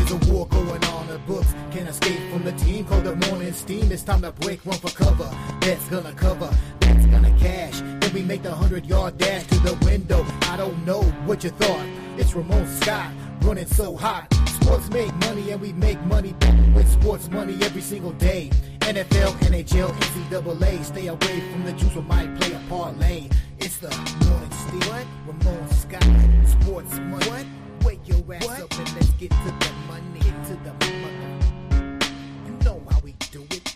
There's a war going on, the books can't escape from the team called the morning steam. It's time to break, run for cover. That's gonna cover, that's gonna cash. Then we make the 100-yard dash to the window. I don't know what you thought. It's Ramon Scott running so hot. Sports make money and we make money with sports money every single day. NFL, NHL, NCAA. Stay away from the juice, we might play a parlay. It's the morning steam. What? Ramon Scott, sports money. What? Wake your ass up and let's get to the money. Get to the money. You know how we do it.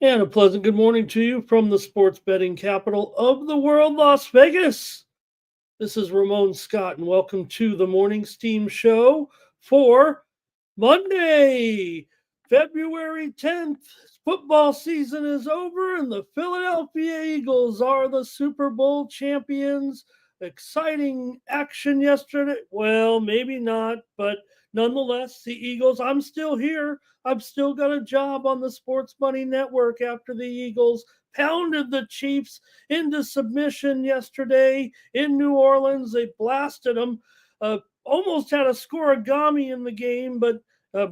And a pleasant good morning to you from the sports betting capital of the world, Las Vegas. This is Ramon Scott, and welcome to the Morning Steam Show for Monday, February 10th. Football season is over, and the Philadelphia Eagles are the Super Bowl champions. Exciting action yesterday. Well, maybe not, but nonetheless, the Eagles, I'm still here. I've still got a job on the Sports Money Network after the Eagles pounded the Chiefs into submission yesterday in New Orleans. They blasted them. Almost had a scoregami in the game, but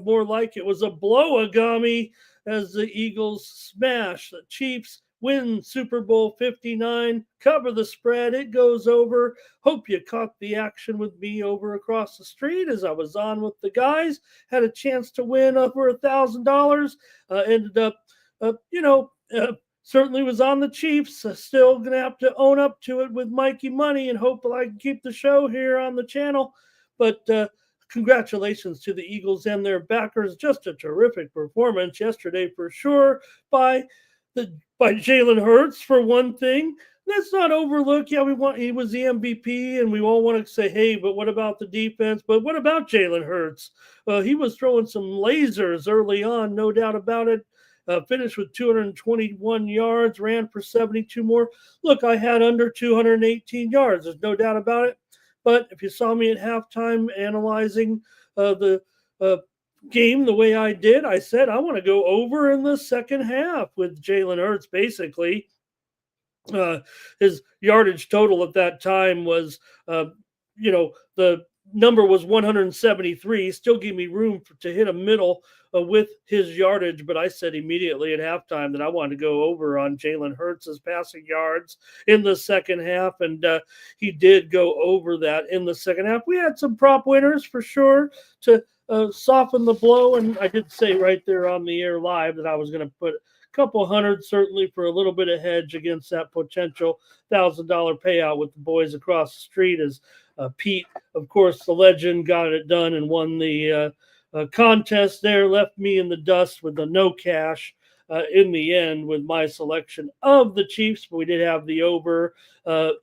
more like it was a blow-a-gami as the Eagles smash the Chiefs. Win Super Bowl 59, cover the spread. It goes over. Hope you caught the action with me over across the street as I was on with the guys. Had a chance to win over $1,000. Ended up, certainly was on the Chiefs. Still going to have to own up to it with Mikey Money and hope I can keep the show here on the channel. But congratulations to the Eagles and their backers. Just a terrific performance yesterday for sure by Jalen Hurts for one thing. Let's not overlook. Yeah, he was the MVP, and we all want to say, hey, but what about the defense? But what about Jalen Hurts? He was throwing some lasers early on, no doubt about it. Finished with 221 yards, ran for 72 more. Look, I had under 218 yards. There's no doubt about it. But if you saw me at halftime analyzing the game the way I did, I said I want to go over in the second half with Jalen Hurts. Basically, his yardage total at that time was, the number was 173. Still gave me room to hit a middle with his yardage, but I said immediately at halftime that I wanted to go over on Jalen Hurts' passing yards in the second half, and he did go over that in the second half. We had some prop winners for sure to soften the blow, and I did say right there on the air live that I was going to put a couple hundred certainly for a little bit of hedge against that potential $1,000 payout with the boys across the street as Pete, of course, the legend, got it done and won the contest there, left me in the dust with the no cash in the end with my selection of the Chiefs. But we did have the over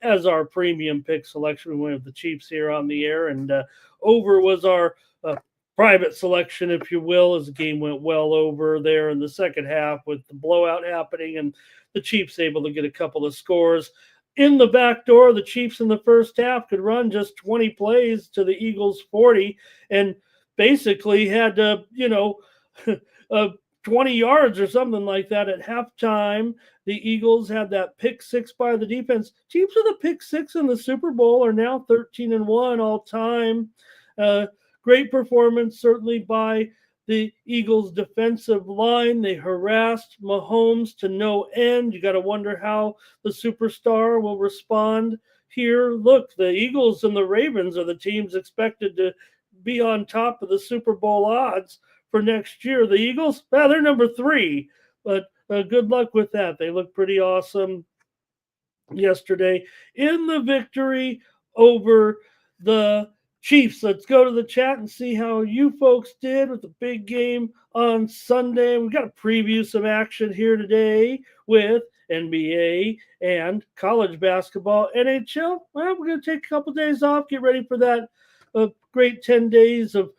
as our premium pick selection. We went with the Chiefs here on the air, and over was our private selection, if you will, as the game went well over there in the second half with the blowout happening and the Chiefs able to get a couple of scores. In the back door, the Chiefs in the first half could run just 20 plays to the Eagles 40 and basically had to, 20 yards or something like that at halftime. The Eagles had that pick six by the defense. Chiefs with a pick six in the Super Bowl are now 13-1 all time. great performance, certainly by the Eagles' defensive line. They harassed Mahomes to no end. You got to wonder how the superstar will respond here. Look, the Eagles and the Ravens are the teams expected to be on top of the Super Bowl odds for next year. The Eagles, they're number 3, but good luck with that. They look pretty awesome yesterday in the victory over the Chiefs. Let's go to the chat and see how you folks did with the big game on Sunday. We've got to preview some action here today with NBA and college basketball. NHL, well, we're going to take a couple days off, get ready for that great 10 days of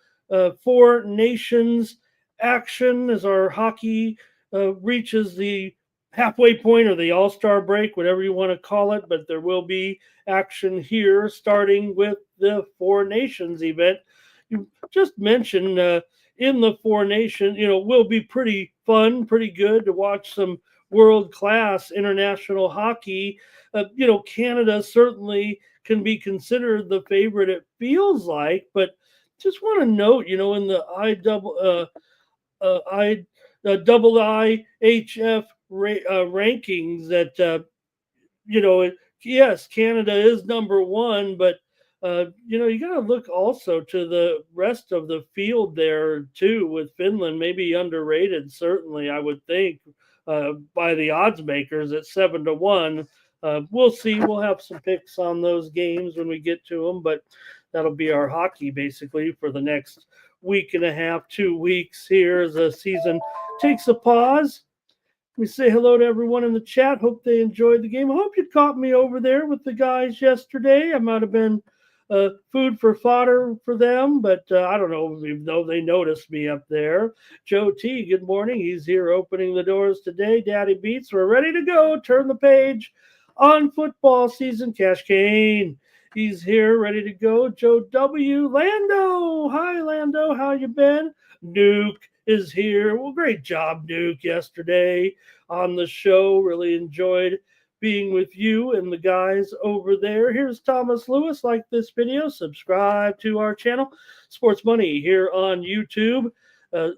4 nations action as our hockey reaches the halfway point or the all-star break, whatever you want to call it, but there will be action here starting with the 4 nations event. You just mentioned in the 4 nations, will be pretty fun, pretty good to watch some world-class international hockey. Canada certainly can be considered the favorite, it feels like, but just want to note, in the IHF rankings that yes, Canada is number 1, but you got to look also to the rest of the field there too, with Finland maybe underrated. Certainly, I would think by the odds makers at 7-1. We'll see. We'll have some picks on those games when we get to them, but that'll be our hockey basically for the next week and a half, 2 weeks here as the season takes a pause. We say hello to everyone in the chat. Hope they enjoyed the game. I hope you caught me over there with the guys yesterday. I might have been food for fodder for them, but I don't know, even though they noticed me up there. Joe T, good morning. He's here opening the doors today. Daddy Beats, we're ready to go. Turn the page on football season. Cash Kane, he's here, ready to go. Joe W, Lando, hi Lando, how you been? Nuke is here. Well, great job, Nuke, yesterday on the show. Really enjoyed being with you and the guys over there. Here's Thomas Lewis. Like this video, subscribe to our channel, Sports Money, here on YouTube.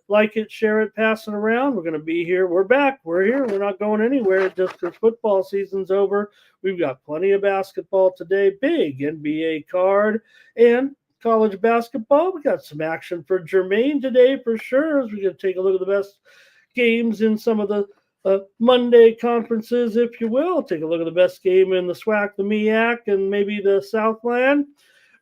Like it, share it, pass it around. We're going to be here. We're back. We're here. We're not going anywhere just because football season's over. We've got plenty of basketball today, big NBA card, and college basketball. We got some action for Jermaine today for sure, as we're going to take a look at the best games in some of the Monday conferences, if you will. Take a look at the best game in the SWAC, the MEAC, and maybe the Southland.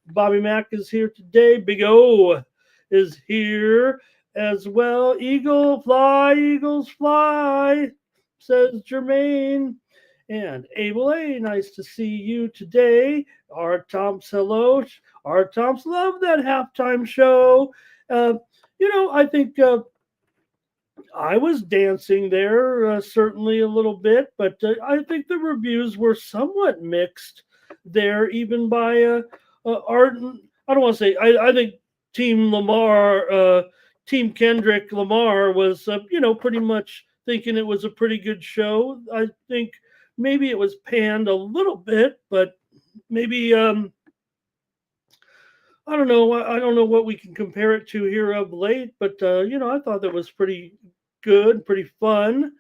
Bobby Mack is here today. Big O is here as well. Eagles fly, says Jermaine. And Abel A, nice to see you today. Art Tomps, hello. Art Tomps, love that halftime show. I think I was dancing there, certainly a little bit, but I think the reviews were somewhat mixed there, even by Art. I don't want to say, I think Team Lamar, Team Kendrick Lamar was, pretty much thinking it was a pretty good show. I think maybe it was panned a little bit, but maybe I don't know. I don't know what we can compare it to here of late, but I thought that was pretty good, pretty fun.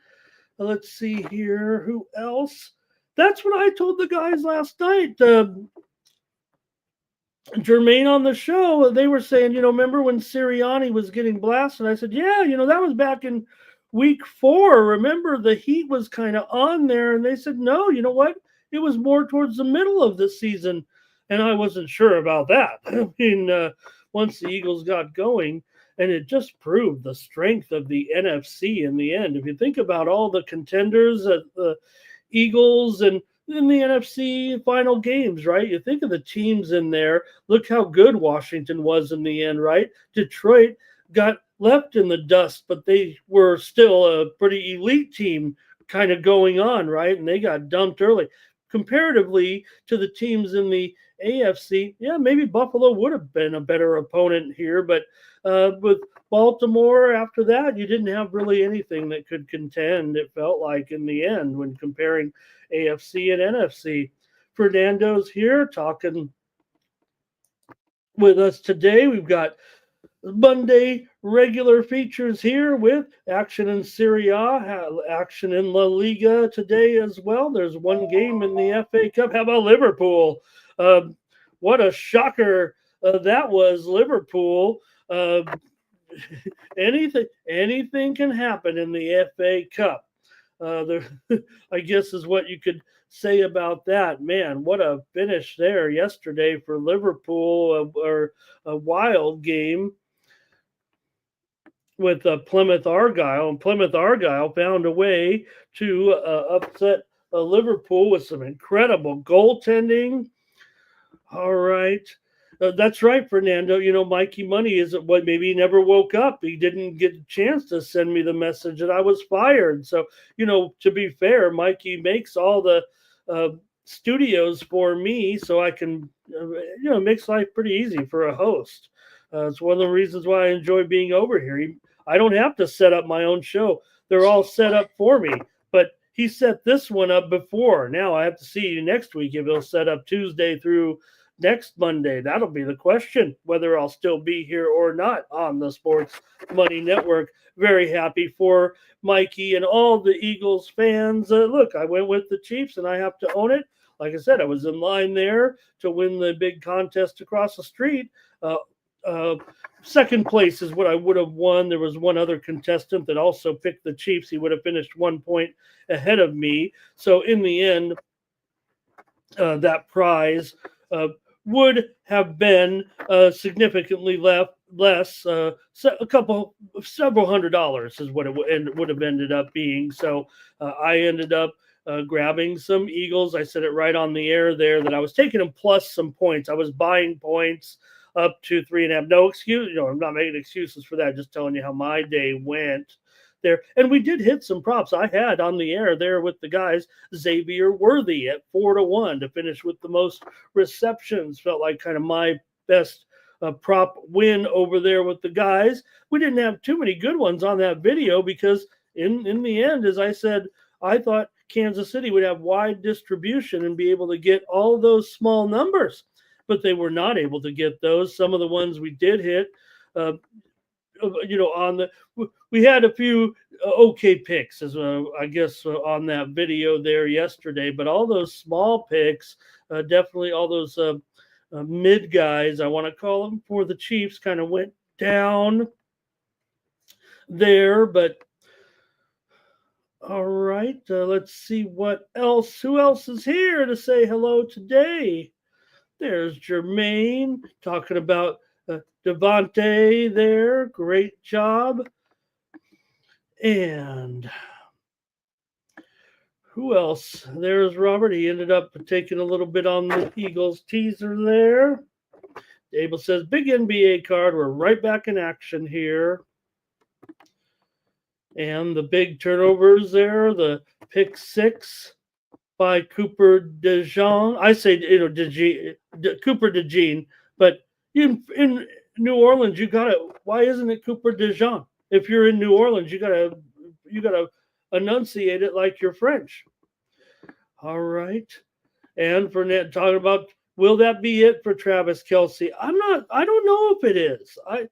Let's see here. Who else? That's what I told the guys last night. Jermaine on the show, they were saying, remember when Sirianni was getting blasted? I said, yeah, that was back in week 4. Remember, the heat was kind of on there, and they said, no, you know what? It was more towards the middle of the season, and I wasn't sure about that. I mean, once the Eagles got going, and it just proved the strength of the NFC in the end. If you think about all the contenders, the Eagles and in the NFC final games, right? You think of the teams in there. Look how good Washington was in the end, right? Detroit got left in the dust, but they were still a pretty elite team kind of going on, right? And they got dumped early. Comparatively to the teams in the AFC, yeah, maybe Buffalo would have been a better opponent here, but with Baltimore after that, you didn't have really anything that could contend, it felt like, in the end when comparing AFC and NFC. Fernando's here talking with us today. We've got Monday regular features here with action in Serie A, action in La Liga today as well. There's one game in the FA Cup. How about Liverpool? Um, what a shocker that was, Liverpool. Uh, anything can happen in the FA Cup. There, I guess is what you could say about that. Man, what a finish there yesterday for Liverpool, or a wild game with Plymouth Argyle, and Plymouth Argyle found a way to upset Liverpool with some incredible goaltending. All right. That's right, Fernando. You know, Mikey Money isn't what, maybe he never woke up. He didn't get a chance to send me the message that I was fired. So, you know, to be fair, Mikey makes all the uh, studios for me so I can, makes life pretty easy for a host. It's one of the reasons why I enjoy being over here. I don't have to set up my own show, they're all set up for me. But he set this one up before. Now I have to see you next week if he'll set up Tuesday through next Monday. That'll be the question, whether I'll still be here or not on the Sports Money Network. Very happy for Mikey and all the Eagles fans. Look, I went with the Chiefs and I have to own it. Like I said, I was in line there to win the big contest across the street. Uh, Second place is what I would have won. There was one other contestant that also picked the Chiefs. He would have finished 1 point ahead of me. So in the end, that prize would have been significantly less, several $100s is what it would have ended up being. So I ended up grabbing some Eagles. I said it right on the air there that I was taking them plus some points. I was buying points up to 3.5. No excuse, I'm not making excuses for that. Just telling you how my day went there. And we did hit some props. I had on the air there with the guys Xavier Worthy at 4-1 to finish with the most receptions. Felt like kind of my best prop win over there with the guys. We didn't have too many good ones on that video because in the end, as I said, I thought Kansas City would have wide distribution and be able to get all those small numbers, but they were not able to get those. Some of the ones we did hit, on the, we had a few okay picks, as I guess on that video there yesterday, but all those small picks, definitely all those mid guys, I want to call them, for the Chiefs kind of went down there. But all right, let's see what else. Who else is here to say hello today? There's Jermaine talking about Devontae there. Great job. And who else? There's Robert. He ended up taking a little bit on the Eagles teaser there. Abel says, big NBA card. We're right back in action here. And the big turnovers there, the pick six by Cooper DeJean. I say, Cooper DeJean, but in New Orleans, you gotta. Why isn't it Cooper DeJean? If you're in New Orleans, you gotta enunciate it like you're French. All right, and for Ned talking about, will that be it for Travis Kelce? I don't know if it is. I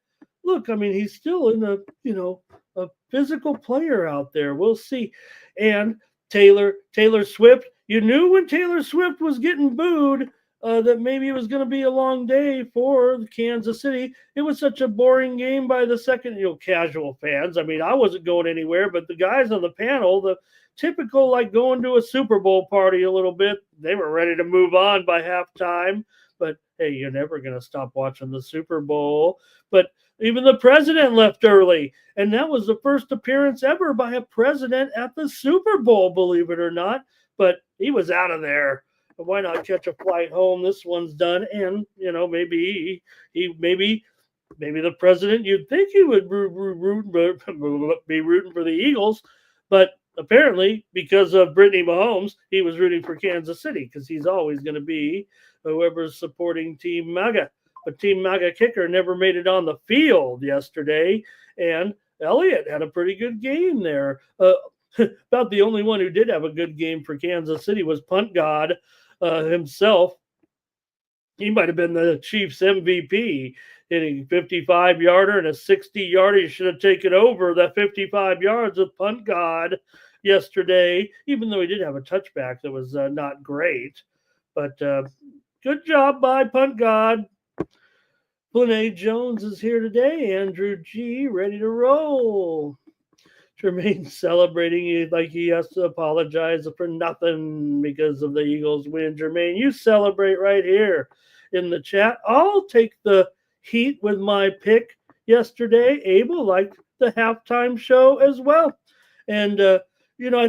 mean, he's still in a physical player out there. We'll see. And Taylor Swift. You knew when Taylor Swift was getting booed that maybe it was going to be a long day for Kansas City. It was such a boring game by the second, casual fans. I mean, I wasn't going anywhere, but the guys on the panel, the typical like going to a Super Bowl party a little bit, they were ready to move on by halftime. But hey, you're never going to stop watching the Super Bowl. But even the president left early, and that was the first appearance ever by a president at the Super Bowl, believe it or not. But he was out of there. Why not catch a flight home? This one's done, and maybe the president, you'd think he would be rooting for the Eagles, but apparently because of Brittany Mahomes, he was rooting for Kansas City because he's always going to be whoever's supporting Team MAGA. But Team MAGA kicker never made it on the field yesterday, and Elliott had a pretty good game there. About the only one who did have a good game for Kansas City was Punt God himself. He might have been the Chiefs MVP, hitting 55-yarder and a 60-yarder. He should have taken over that 55 yards with Punt God yesterday, even though he did have a touchback that was not great. But good job by Punt God. Flynn Jones is here today. Andrew G. ready to roll. Jermaine celebrating like he has to apologize for nothing because of the Eagles win. Jermaine, you celebrate right here in the chat. I'll take the heat with my pick yesterday. Abel liked the halftime show as well. And, I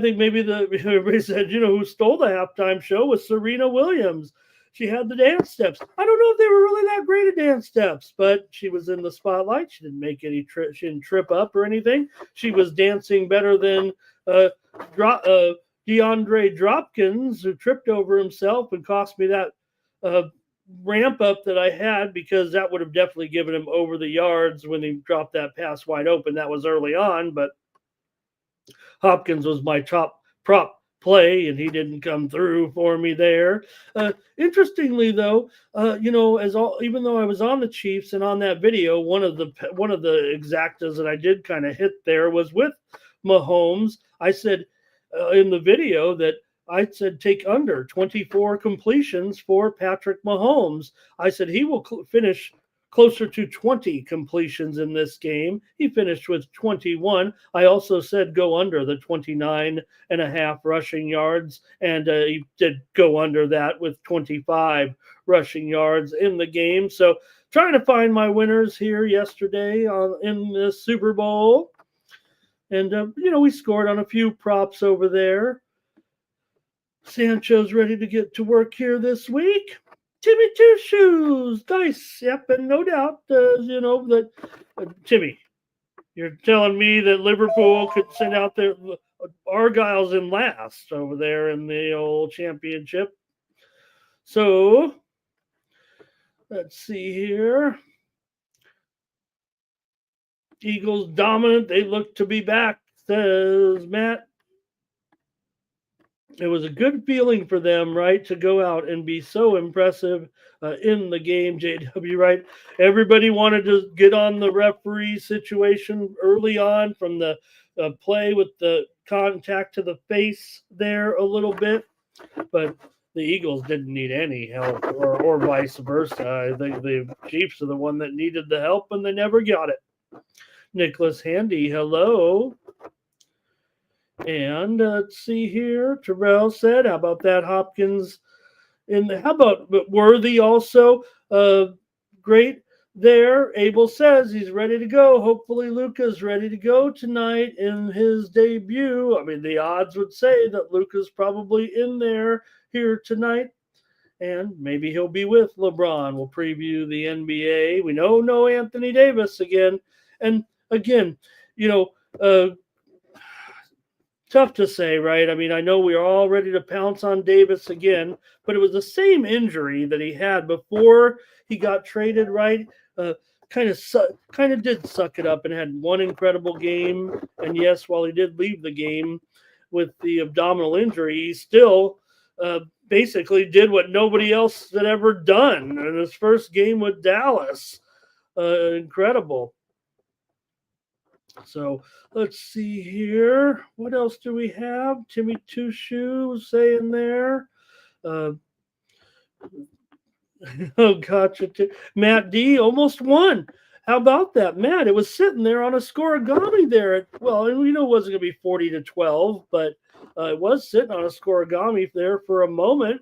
think maybe everybody said, who stole the halftime show was Serena Williams. She had the dance steps. I don't know if they were really that great at dance steps, but she was in the spotlight. She didn't make any trip. She didn't trip up or anything. She was dancing better than DeAndre Dropkins, who tripped over himself and cost me that ramp up that I had, because that would have definitely given him over the yards when he dropped that pass wide open. That was early on, but Hopkins was my top prop play, and he didn't come through for me there. Interestingly, though, even though I was on the Chiefs and on that video, one of the exactas that I did kind of hit there was with Mahomes. I said in the video that I said take under 24 completions for Patrick Mahomes. I said he will finish closer to 20 completions in this game. He finished with 21. I also said go under the 29.5 rushing yards, and he did go under that with 25 rushing yards in the game. So trying to find my winners here yesterday in the Super Bowl. And, we scored on a few props over there. Sancho's ready to get to work here this week. Timmy Two Shoes, dice, yep, and no doubt, that Timmy, you're telling me that Liverpool could send out their Argyle's in last over there in the old championship. So let's see here. Eagles dominant. They look to be back, says Matt. It was a good feeling for them, right, to go out and be so impressive in the game, JW, right? Everybody wanted to get on the referee situation early on from the play with the contact to the face there a little bit, but the Eagles didn't need any help, or vice versa. I think the Chiefs are the one that needed the help, and they never got it. Nicholas Handy, hello. And let's see here. Terrell said, how about that, Hopkins? How about Worthy also? Great there. Abel says he's ready to go. Hopefully Luka's ready to go tonight in his debut. I mean, the odds would say that Luka's probably in there here tonight. And maybe he'll be with LeBron. We'll preview the NBA. We know no Anthony Davis again. And again, tough to say, right? I mean, I know we are all ready to pounce on Davis again, but it was the same injury that he had before he got traded, right? Kind of did suck it up and had one incredible game. And yes, while he did leave the game with the abdominal injury, he still basically did what nobody else had ever done in his first game with Dallas. Incredible. So let's see here. What else do we have? Timmy Two Shoes saying there. Oh, gotcha. Matt D almost won. How about that, Matt? It was sitting there on a scoregami there. It wasn't going to be 40-12, but it was sitting on a scoregami there for a moment.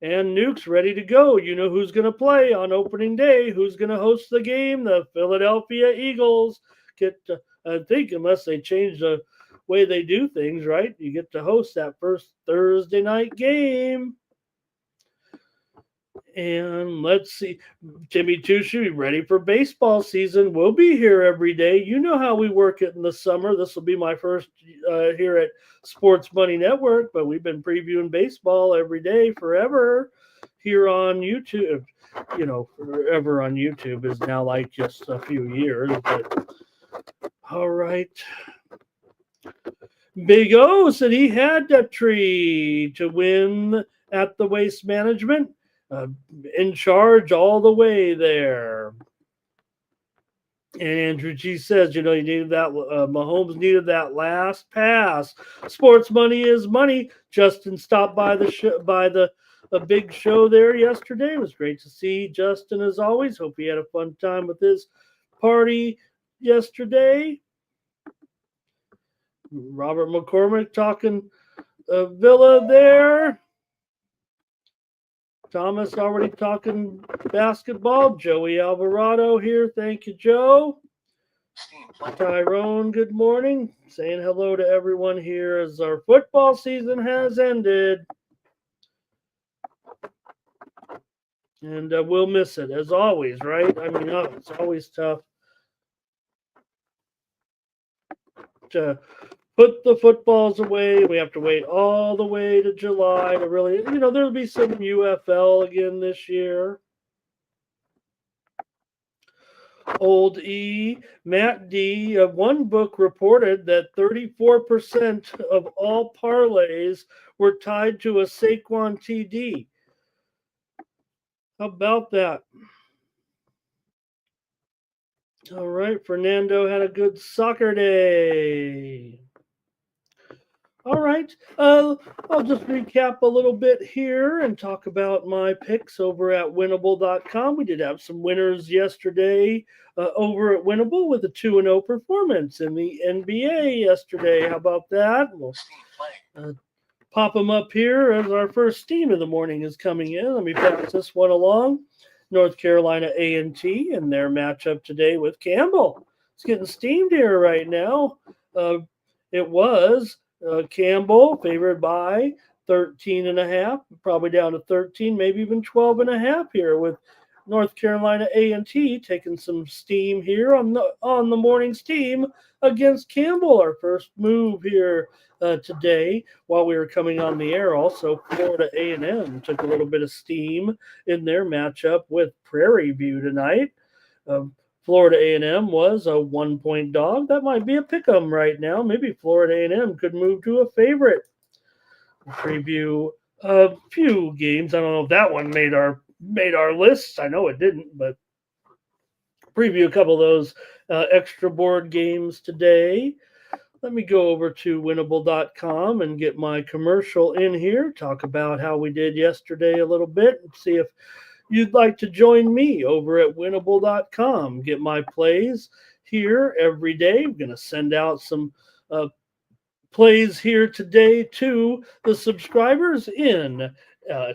And Nuke's ready to go. You know who's going to play on opening day? Who's going to host the game? The Philadelphia Eagles. I think, unless they change the way they do things, right? You get to host that first Thursday night game. And let's see. Timmy Tushu, ready for baseball season. We'll be here every day. You know how we work it in the summer. This will be my first here at Sports Money Network, but we've been previewing baseball every day forever here on YouTube. Forever on YouTube is now like just a few years, but all right. Big O said he had that tree to win at the Waste Management. in charge all the way there. And Andrew G says, you needed that. Mahomes needed that last pass. Sports money is money. Justin stopped by a big show there yesterday. It was great to see Justin as always. Hope he had a fun time with his party yesterday. Robert McCormick talking Villa there. Thomas already talking basketball. Joey Alvarado here. Thank you, Joe. Tyrone, good morning. Saying hello to everyone here as our football season has ended. And we'll miss it, as always, right? I mean, it's always tough to put the footballs away. We have to wait all the way to July to really, there'll be some UFL again this year. Old E, Matt D, one book reported that 34% of all parlays were tied to a Saquon TD. How about that? All right, Fernando had a good soccer day. All right, I'll just recap a little bit here and talk about my picks over at winnable.com. We did have some winners yesterday over at Winnable with a 2-0 performance in the NBA yesterday. How about that? We'll pop them up here as our first team of the morning is coming in. Let me pass this one along. North Carolina A&T and their matchup today with Campbell. It's getting steamed here right now. It was Campbell favored by 13.5, probably down to 13, maybe even 12.5 here with North Carolina A&T taking some steam here on the morning's team against Campbell. Our first move here today while we were coming on the air. Also, Florida A&M took a little bit of steam in their matchup with Prairie View tonight. Florida A&M was a 1-point dog. That might be a pick 'em right now. Maybe Florida A&M could move to a favorite. Preview a few games. I don't know if that one made our lists. I know it didn't, but preview a couple of those extra board games today. Let me go over to winnable.com and get my commercial in here. Talk about how we did yesterday a little bit and see if you'd like to join me over at winnable.com. Get my plays here every day. I'm going to send out some plays here today to the subscribers in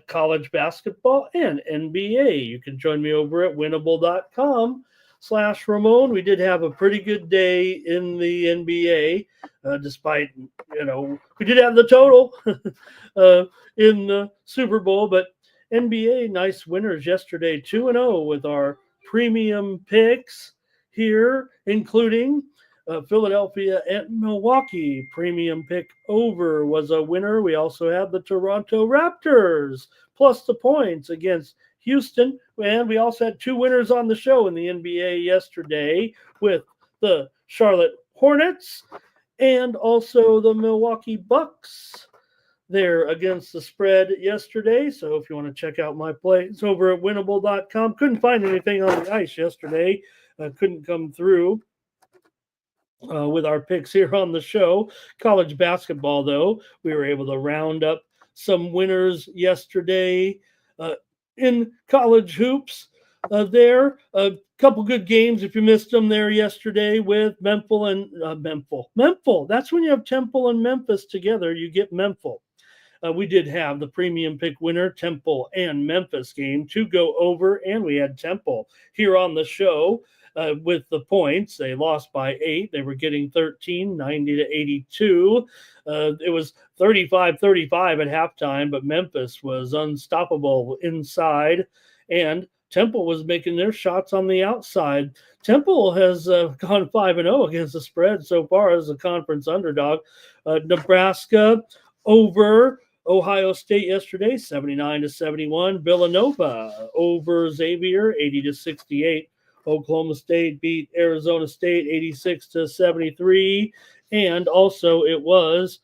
college basketball and NBA. You can join me over at winnable.com/Ramon. We did have a pretty good day in the NBA, despite, we did have the total in the Super Bowl, but NBA, nice winners yesterday, 2-0 with our premium picks here, including Philadelphia and Milwaukee. Premium pick over was a winner. We also had the Toronto Raptors plus the points against Houston. And we also had two winners on the show in the NBA yesterday with the Charlotte Hornets and also the Milwaukee Bucks there against the spread yesterday. So if you want to check out my plays over at winnable.com, couldn't find anything on the ice yesterday. Couldn't come through with our picks here on the show. College basketball, though, we were able to round up some winners yesterday in college hoops. There, a couple good games if you missed them there yesterday with Memphis and Memphis. That's when you have Temple and Memphis together, you get Memphis. We did have the premium pick winner, Temple and Memphis game to go over, and we had Temple here on the show with the points. They lost by 8. They were getting 13, 90-82. It was 35-35 at halftime, but Memphis was unstoppable inside, and Temple was making their shots on the outside. Temple has gone 5-0 against the spread so far as a conference underdog. Nebraska over Ohio State yesterday, 79-71. Villanova over Xavier, 80-68. Oklahoma State beat Arizona State, 86-73. And also it was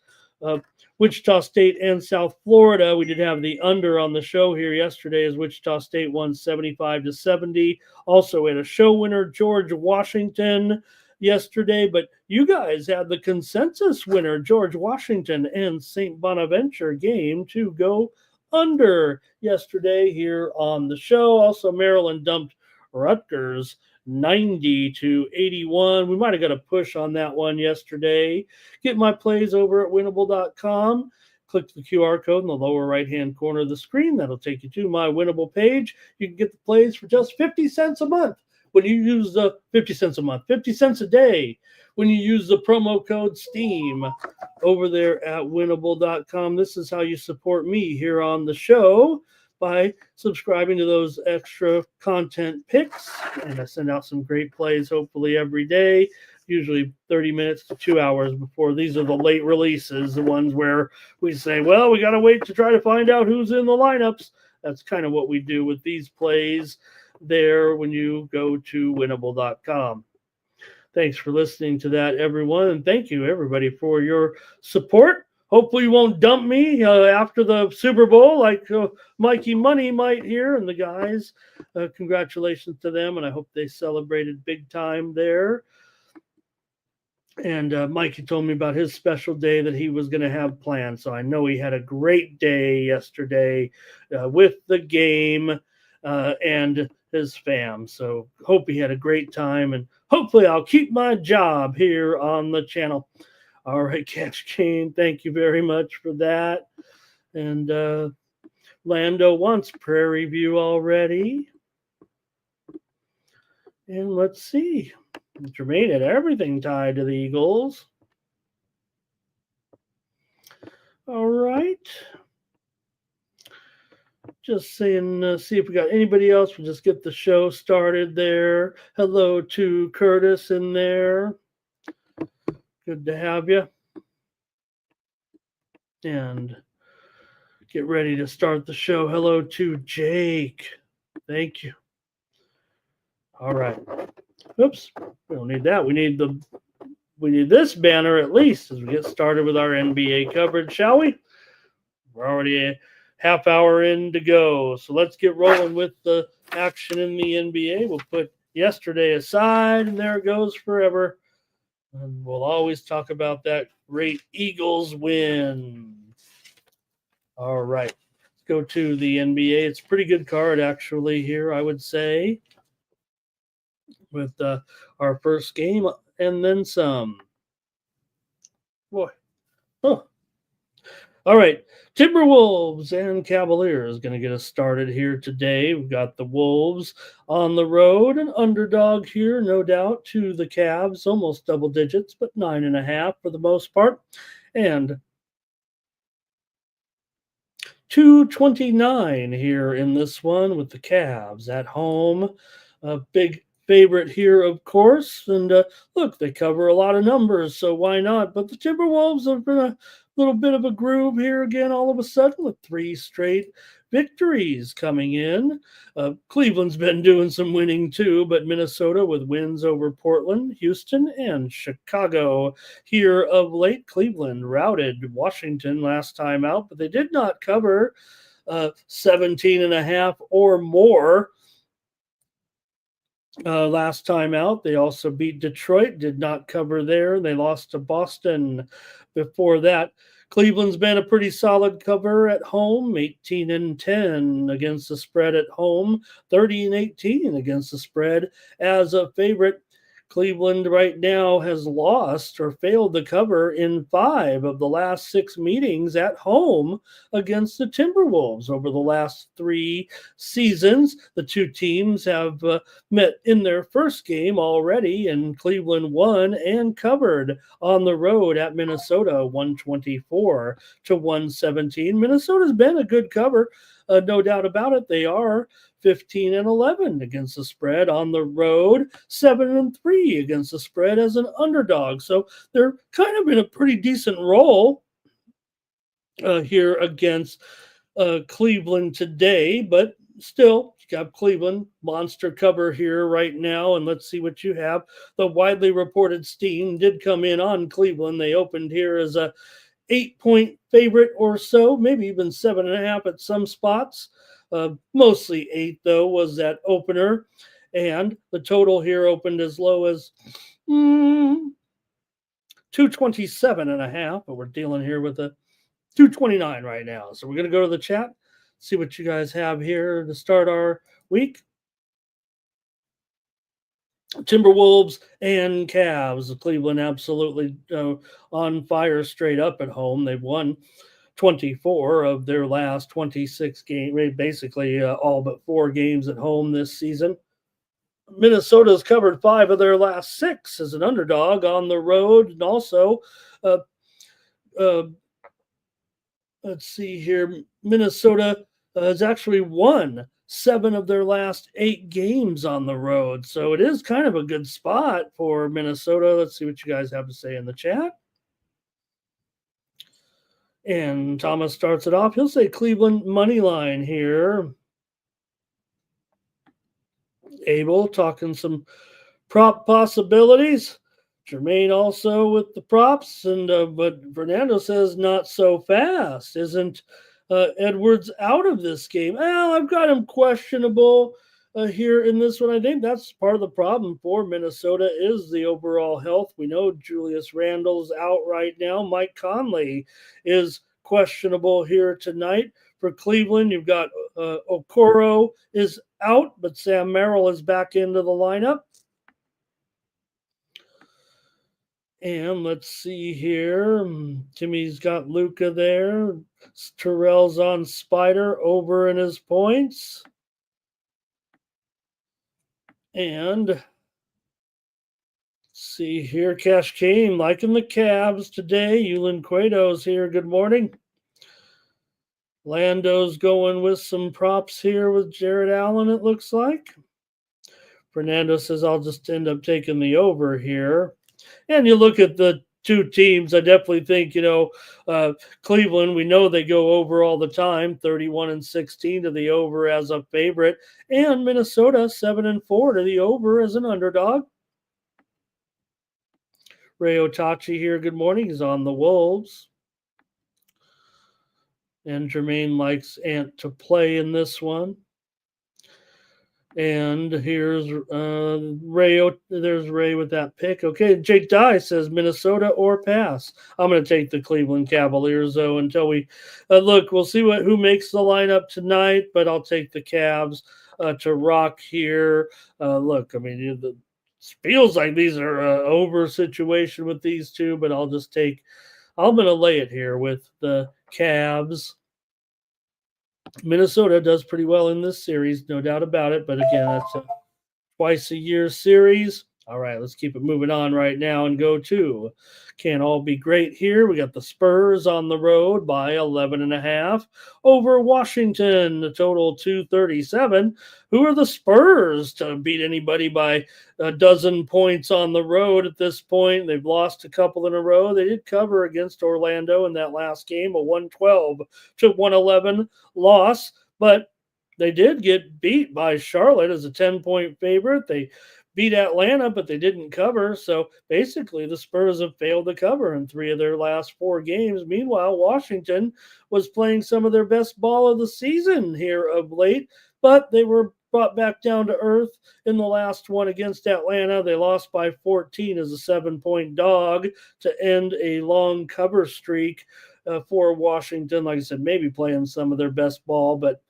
Wichita State and South Florida. We did have the under on the show here yesterday as Wichita State won 75-70. Also had a show winner, George Washington, yesterday, but you guys had the consensus winner, George Washington and St. Bonaventure game to go under yesterday here on the show. Also, Maryland dumped Rutgers 90-81. We might have got a push on that one yesterday. Get my plays over at winnable.com. Click the QR code in the lower right-hand corner of the screen. That'll take you to my Winnable page. You can get the plays for just 50 cents a month when you use the 50 cents a month, 50 cents a day when you use the promo code STEAM over there at winnable.com. This is how you support me here on the show, by subscribing to those extra content picks. And I send out some great plays hopefully every day, usually 30 minutes to 2 hours before. These are the late releases, the ones where we say, well, we got to wait to try to find out who's in the lineups. That's kind of what we do with these plays there when you go to winnable.com. Thanks for listening to that, everyone. And thank you, everybody, for your support. Hopefully you won't dump me after the Super Bowl like Mikey Money might here and the guys. Congratulations to them, and I hope they celebrated big time there. And Mikey told me about his special day that he was going to have planned, so I know he had a great day yesterday with the game and his fam. So hope he had a great time, and hopefully I'll keep my job here on the channel. All right, Catch Kane, thank you very much for that. And Lando wants Prairie View already. And let's see. Jermaine had everything tied to the Eagles. All right. Just saying, see if we got anybody else. We'll just get the show started there. Hello to Curtis in there. Good to have you. And get ready to start the show. Hello to Jake. Thank you. All right. Oops. We don't need that. We need this banner at least as we get started with our NBA coverage, shall we? We're already a half hour in to go. So let's get rolling with the action in the NBA. We'll put yesterday aside, and there it goes forever. And we'll always talk about that great Eagles win. All right. Let's go to the NBA. It's a pretty good card, actually, here, I would say, with our first game and then some. Boy. Oh. All right. Timberwolves and Cavaliers going to get us started here today. We've got the Wolves on the road, an underdog here, no doubt, to the Cavs, almost double digits, but 9.5 for the most part. And 229 here in this one with the Cavs at home. A big favorite here, of course. And look, they cover a lot of numbers, so why not? But the Timberwolves have been a little bit of a groove here again all of a sudden with 3 straight victories coming in. Cleveland's been doing some winning too, but Minnesota with wins over Portland, Houston, and Chicago here of late. Cleveland routed Washington last time out, but they did not cover 17.5 or more. Last time out, they also beat Detroit, did not cover there. They lost to Boston before that. Cleveland's been a pretty solid cover at home, 18-10 against the spread at home, 30-18 against the spread as a favorite. Cleveland right now has lost or failed to cover in 5 of the last 6 meetings at home against the Timberwolves over the last 3 seasons. The 2 teams have met in their first game already, and Cleveland won and covered on the road at Minnesota, 124-117. Minnesota's been a good cover, no doubt about it. They are 15-11 against the spread on the road, 7-3 against the spread as an underdog. So they're kind of in a pretty decent role here against Cleveland today, but still, you got Cleveland monster cover here right now, and let's see what you have. The widely reported steam did come in on Cleveland. They opened here as a 8-point favorite or so, maybe even 7.5 at some spots. Mostly 8, though, was that opener. And the total here opened as low as 227.5, but we're dealing here with a 229 right now. So we're going to go to the chat, see what you guys have here to start our week. Timberwolves and Cavs. Cleveland absolutely on fire straight up at home. They've won 24 of their last 26 games, basically all but 4 games at home this season. Minnesota's covered 5 of their last 6 as an underdog on the road. And also, uh, uh, let's see here, Minnesota has actually won 7 of their last 8 games on the road. So it is kind of a good spot for Minnesota. Let's see what you guys have to say in the chat. And Thomas starts it off. He'll say Cleveland money line here. Abel talking some prop possibilities. Jermaine also with the props, and but Fernando says not so fast. Isn't Edwards out of this game? Well, I've got him questionable here in this one. I think that's part of the problem for Minnesota is the overall health. We know Julius Randle's out right now. Mike Conley is questionable here tonight. For Cleveland, you've got Okoro is out, but Sam Merrill is back into the lineup. And let's see here. Timmy's got Luca there. Terrell's on Spider over in his points. And see here, Cash Kane liking the Cavs today. Yulin Cueto's here. Good morning. Lando's going with some props here with Jared Allen, it looks like. Fernando says, I'll just end up taking the over here. And you look at the 2 teams, I definitely think, Cleveland, we know they go over all the time, 31-16 to the over as a favorite. And Minnesota, 7-4 to the over as an underdog. Ray Otachi here, good morning. He's on the Wolves. And Jermaine likes Ant to play in this one. And here's Ray. There's Ray with that pick. Okay, Jake Dye says Minnesota or pass. I'm going to take the Cleveland Cavaliers, though, until we look. We'll see who makes the lineup tonight, but I'll take the Cavs to rock here. Look, I mean, it feels like these are over situation with these two, but I'm going to lay it here with the Cavs. Minnesota does pretty well in this series, no doubt about it. But again, that's a twice-a-year series. All right, let's keep it moving on right now and go to Can't All Be Great here. We got the Spurs on the road by 11.5 over Washington, the total 237. Who are the Spurs to beat anybody by a dozen points on the road at this point? They've lost a couple in a row. They did cover against Orlando in that last game, a 112-111 loss, but they did get beat by Charlotte as a 10-point favorite. They beat Atlanta, but they didn't cover. So basically, the Spurs have failed to cover in 3 of their last 4 games. Meanwhile, Washington was playing some of their best ball of the season here of late, but they were brought back down to earth in the last one against Atlanta. They lost by 14 as a 7-point dog to end a long cover streak for Washington. Like I said, maybe playing some of their best ball, but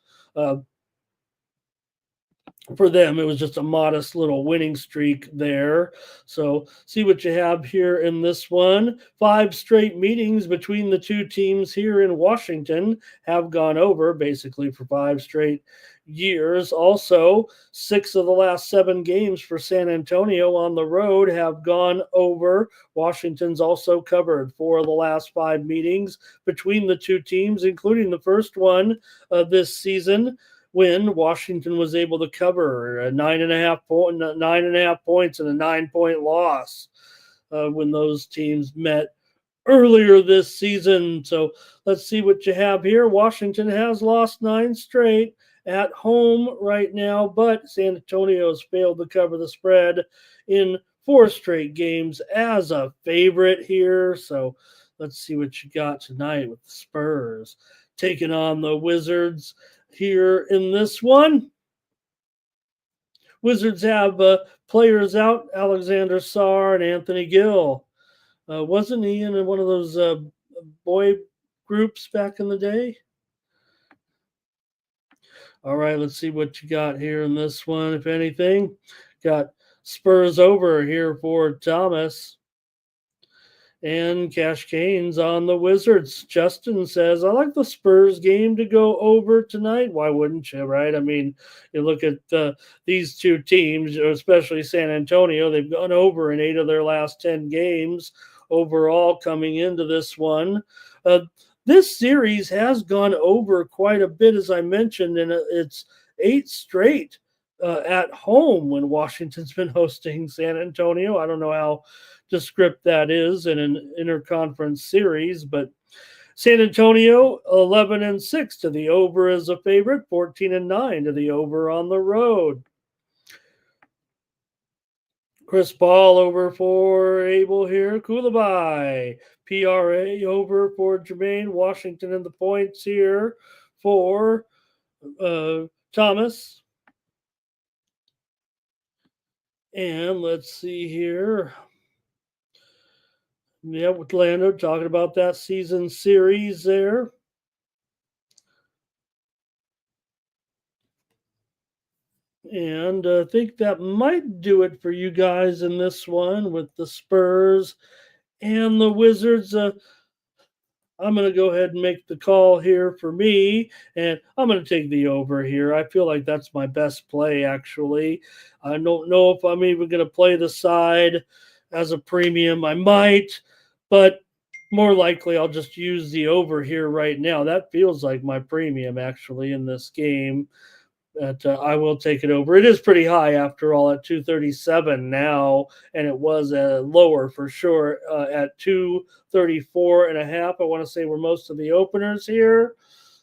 for them, it was just a modest little winning streak there. So see what you have here in this one. 5 straight meetings between the 2 teams here in Washington have gone over basically for 5 straight years. Also, 6 of the last 7 games for San Antonio on the road have gone over. Washington's also covered 4 of the last 5 meetings between the 2 teams, including the first one this season, when Washington was able to cover 9.5 points and a 9-point loss when those teams met earlier this season. So let's see what you have here. Washington has lost 9 straight at home right now, but San Antonio's failed to cover the spread in 4 straight games as a favorite here. So let's see what you got tonight with the Spurs taking on the Wizards here in this one. Wizards have players out, Alexander Sarr and Anthony Gill. Wasn't he in one of those boy groups back in the day? All right, let's see what you got here in this one, if anything. Got Spurs over here for Thomas. And Cash Cane's on the Wizards. Justin says, I like the Spurs game to go over tonight. Why wouldn't you, right? I mean, you look at these two teams, especially San Antonio, they've gone over in 8 of their last 10 games overall coming into this one. This series has gone over quite a bit, as I mentioned, and it's 8 straight at home when Washington's been hosting San Antonio. I don't know how to script that is in an interconference series, but San Antonio 11-6 to the over as a favorite, 14-9 to the over on the road. Chris Paul over for Abel here. Kulabai. PRA over for Jermaine. Washington in the points here for Thomas. And let's see here. Yeah, with Lando talking about that season series there. And I think that might do it for you guys in this one with the Spurs and the Wizards. I'm going to go ahead and make the call here for me, and I'm going to take the over here. I feel like that's my best play, actually. I don't know if I'm even going to play the side as a premium. I might, but more likely I'll just use the over here right now. That feels like my premium, actually, in this game. That I will take it over. It is pretty high after all at 237 now, and it was lower for sure at 234 and a half. I want to say we're most of the openers here,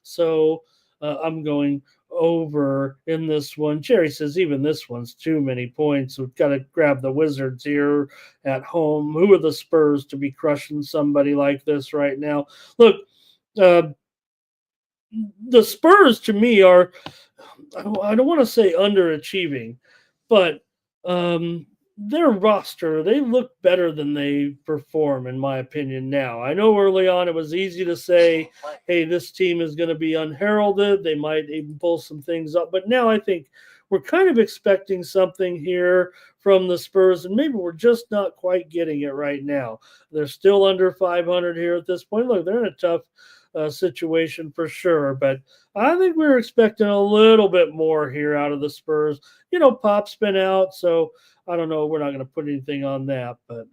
so I'm going over in this one. Jerry says even this one's too many points. We've got to grab the Wizards here at home. Who are the Spurs to be crushing somebody like this right now? Look, the Spurs to me are, I don't want to say underachieving, but their roster, they look better than they perform, in my opinion, now. I know early on it was easy to say, hey, this team is going to be unheralded. They might even pull some things up. But now I think we're kind of expecting something here from the Spurs, and maybe we're just not quite getting it right now. They're still under 500 here at this point. Look, they're in a tough situation for sure, but I think we were expecting a little bit more here out of the Spurs. Pop's been out, so I don't know. We're not going to put anything on that, but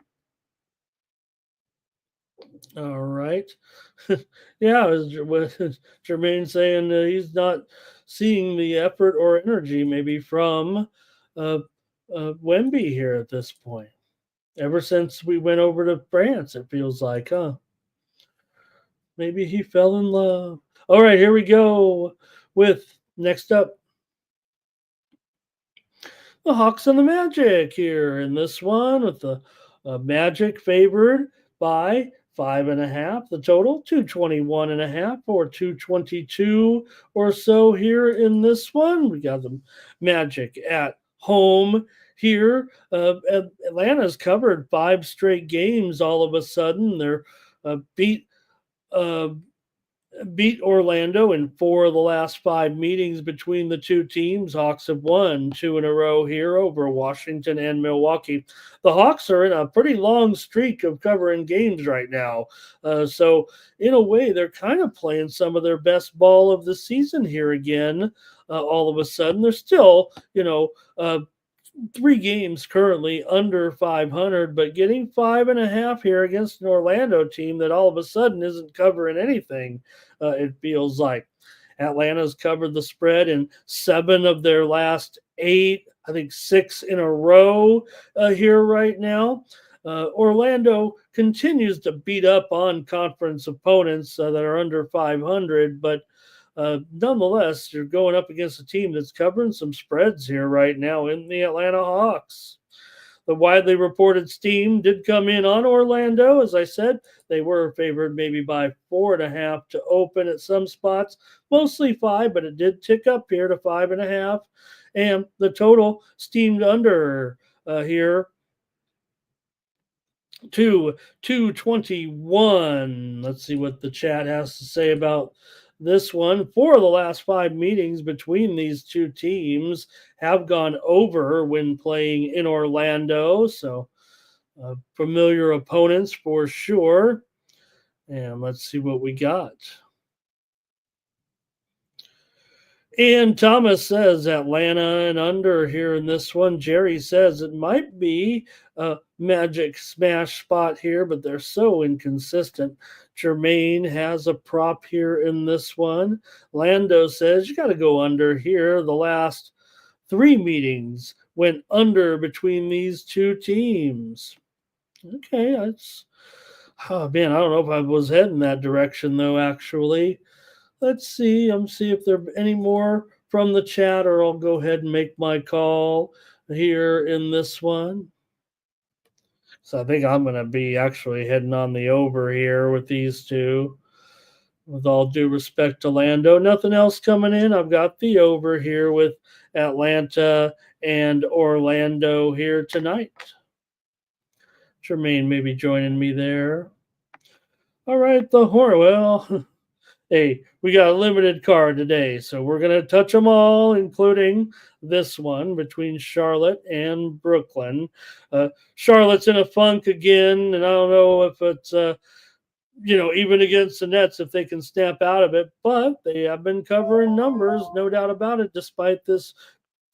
all right. Yeah, was Jermaine saying he's not seeing the effort or energy maybe from Wemby here at this point. Ever since we went over to France, it feels like, huh? Maybe he fell in love. All right, here we go with next up the Hawks and the Magic here in this one with the Magic favored by 5.5. The total 221.5 or 222 or so here in this one. We got the Magic at home here. Atlanta's covered 5 straight games all of a sudden. They're beat Orlando in 4 of the last 5 meetings between the two teams. Hawks have won 2 in a row here over Washington and Milwaukee. The Hawks are in a pretty long streak of covering games right now. So in a way, they're kind of playing some of their best ball of the season here again. All of a sudden, they're still, 3 games currently under 500, but getting 5.5 here against an Orlando team that all of a sudden isn't covering anything, it feels like. Atlanta's covered the spread in 7 of their last 8, I think 6 in a row here right now. Orlando continues to beat up on conference opponents that are under 500, but nonetheless, you're going up against a team that's covering some spreads here right now in the Atlanta Hawks. The widely reported steam did come in on Orlando. As I said, they were favored maybe by 4.5 to open at some spots, mostly 5, but it did tick up here to 5.5. And the total steamed under here to 221. Let's see what the chat has to say about this one. 4 of the last 5 meetings between these two teams have gone over when playing in Orlando. So familiar opponents for sure. And let's see what we got. And Thomas says Atlanta and under here in this one. Jerry says it might be a magic smash spot here, but they're so inconsistent. Jermaine has a prop here in this one. Lando says you got to go under here. The last 3 meetings went under between these two teams. Okay, that's, oh man, I don't know if I was heading that direction though, actually. Let's see. See if there are any more from the chat, or I'll go ahead and make my call here in this one. So I think I'm going to be actually heading on the over here with these two. With all due respect to Lando, nothing else coming in. I've got the over here with Atlanta and Orlando here tonight. Jermaine may be joining me there. All right, the horn. Well, hey, we got a limited card today, so we're going to touch them all, including this one between Charlotte and Brooklyn. Charlotte's in a funk again, and I don't know if it's, even against the Nets, if they can snap out of it, but they have been covering numbers, no doubt about it, despite this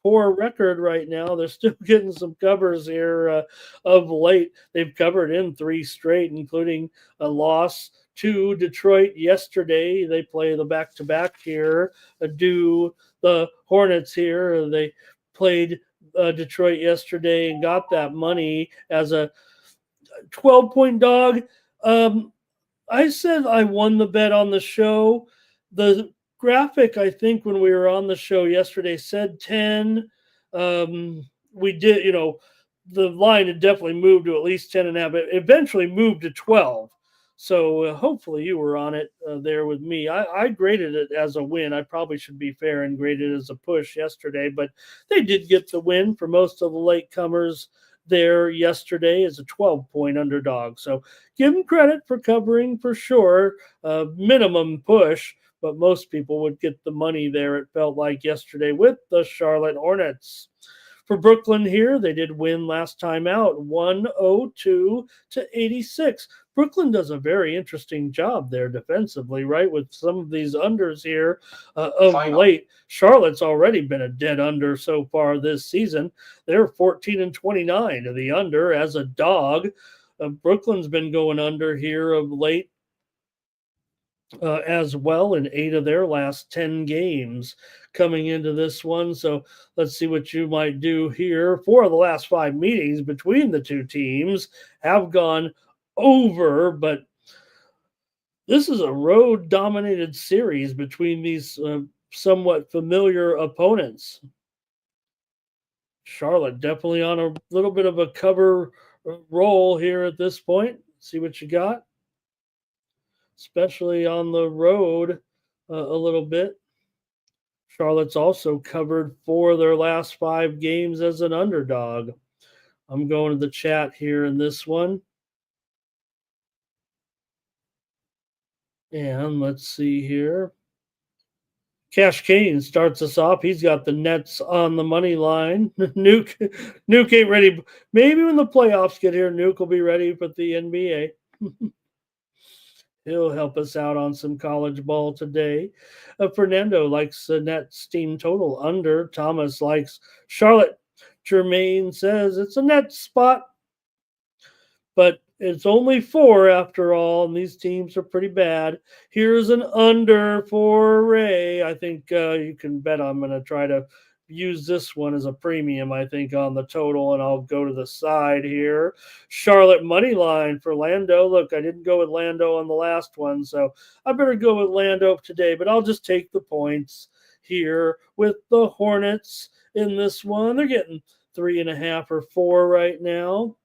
poor record right now. They're still getting some covers here of late. They've covered in 3 straight, including a loss to Detroit yesterday. They play the back-to-back here. Do the Hornets here. They played Detroit yesterday and got that money as a 12-point dog. I said I won the bet on the show. The graphic, I think, when we were on the show yesterday said 10. We did, the line had definitely moved to at least 10.5. It eventually moved to 12. So hopefully you were on it there with me. I graded it as a win. I probably should be fair and graded it as a push yesterday, but they did get the win for most of the latecomers there yesterday as a 12-point underdog. So give them credit for covering for sure. Minimum push, but most people would get the money there, it felt like yesterday, with the Charlotte Hornets. For Brooklyn here, they did win last time out, 102 to 86. Brooklyn does a very interesting job there defensively, right? With some of these unders here of late. Charlotte's already been a dead under so far this season. They're 14-29 to the under as a dog. Brooklyn's been going under here of late as well in 8 of their last 10 games coming into this one. So let's see what you might do here. 4 of the last 5 meetings between the two teams have gone over, but this is a road dominated series between these somewhat familiar opponents. Charlotte definitely on a little bit of a cover roll here at this point. See what you got, especially on the road a little bit. Charlotte's also covered 4 of their last 5 games as an underdog. I'm going to the chat here in this one. And let's see here. Cash Kane starts us off. He's got the Nets on the money line. Nuke ain't ready. Maybe when the playoffs get here, Nuke will be ready for the NBA. He'll help us out on some college ball today. Fernando likes the Nets team total under. Thomas likes Charlotte. Jermaine says it's a net spot, but it's only 4 after all, and these teams are pretty bad. Here's an under for Ray. I think you can bet I'm going to try to use this one as a premium, I think, on the total, and I'll go to the side here. Charlotte money line for Lando. Look, I didn't go with Lando on the last one, so I better go with Lando today, but I'll just take the points here with the Hornets in this one. They're getting 3.5 or 4 right now.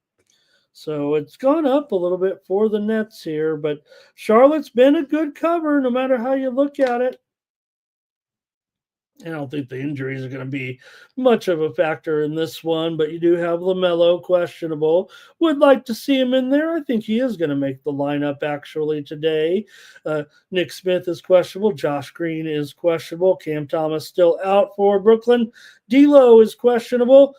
So it's gone up a little bit for the Nets here, but Charlotte's been a good cover no matter how you look at it. I don't think the injuries are going to be much of a factor in this one, but you do have LaMelo questionable. Would like to see him in there. I think he is going to make the lineup actually today. Nick Smith is questionable. Josh Green is questionable. Cam Thomas still out for Brooklyn. D'Lo is questionable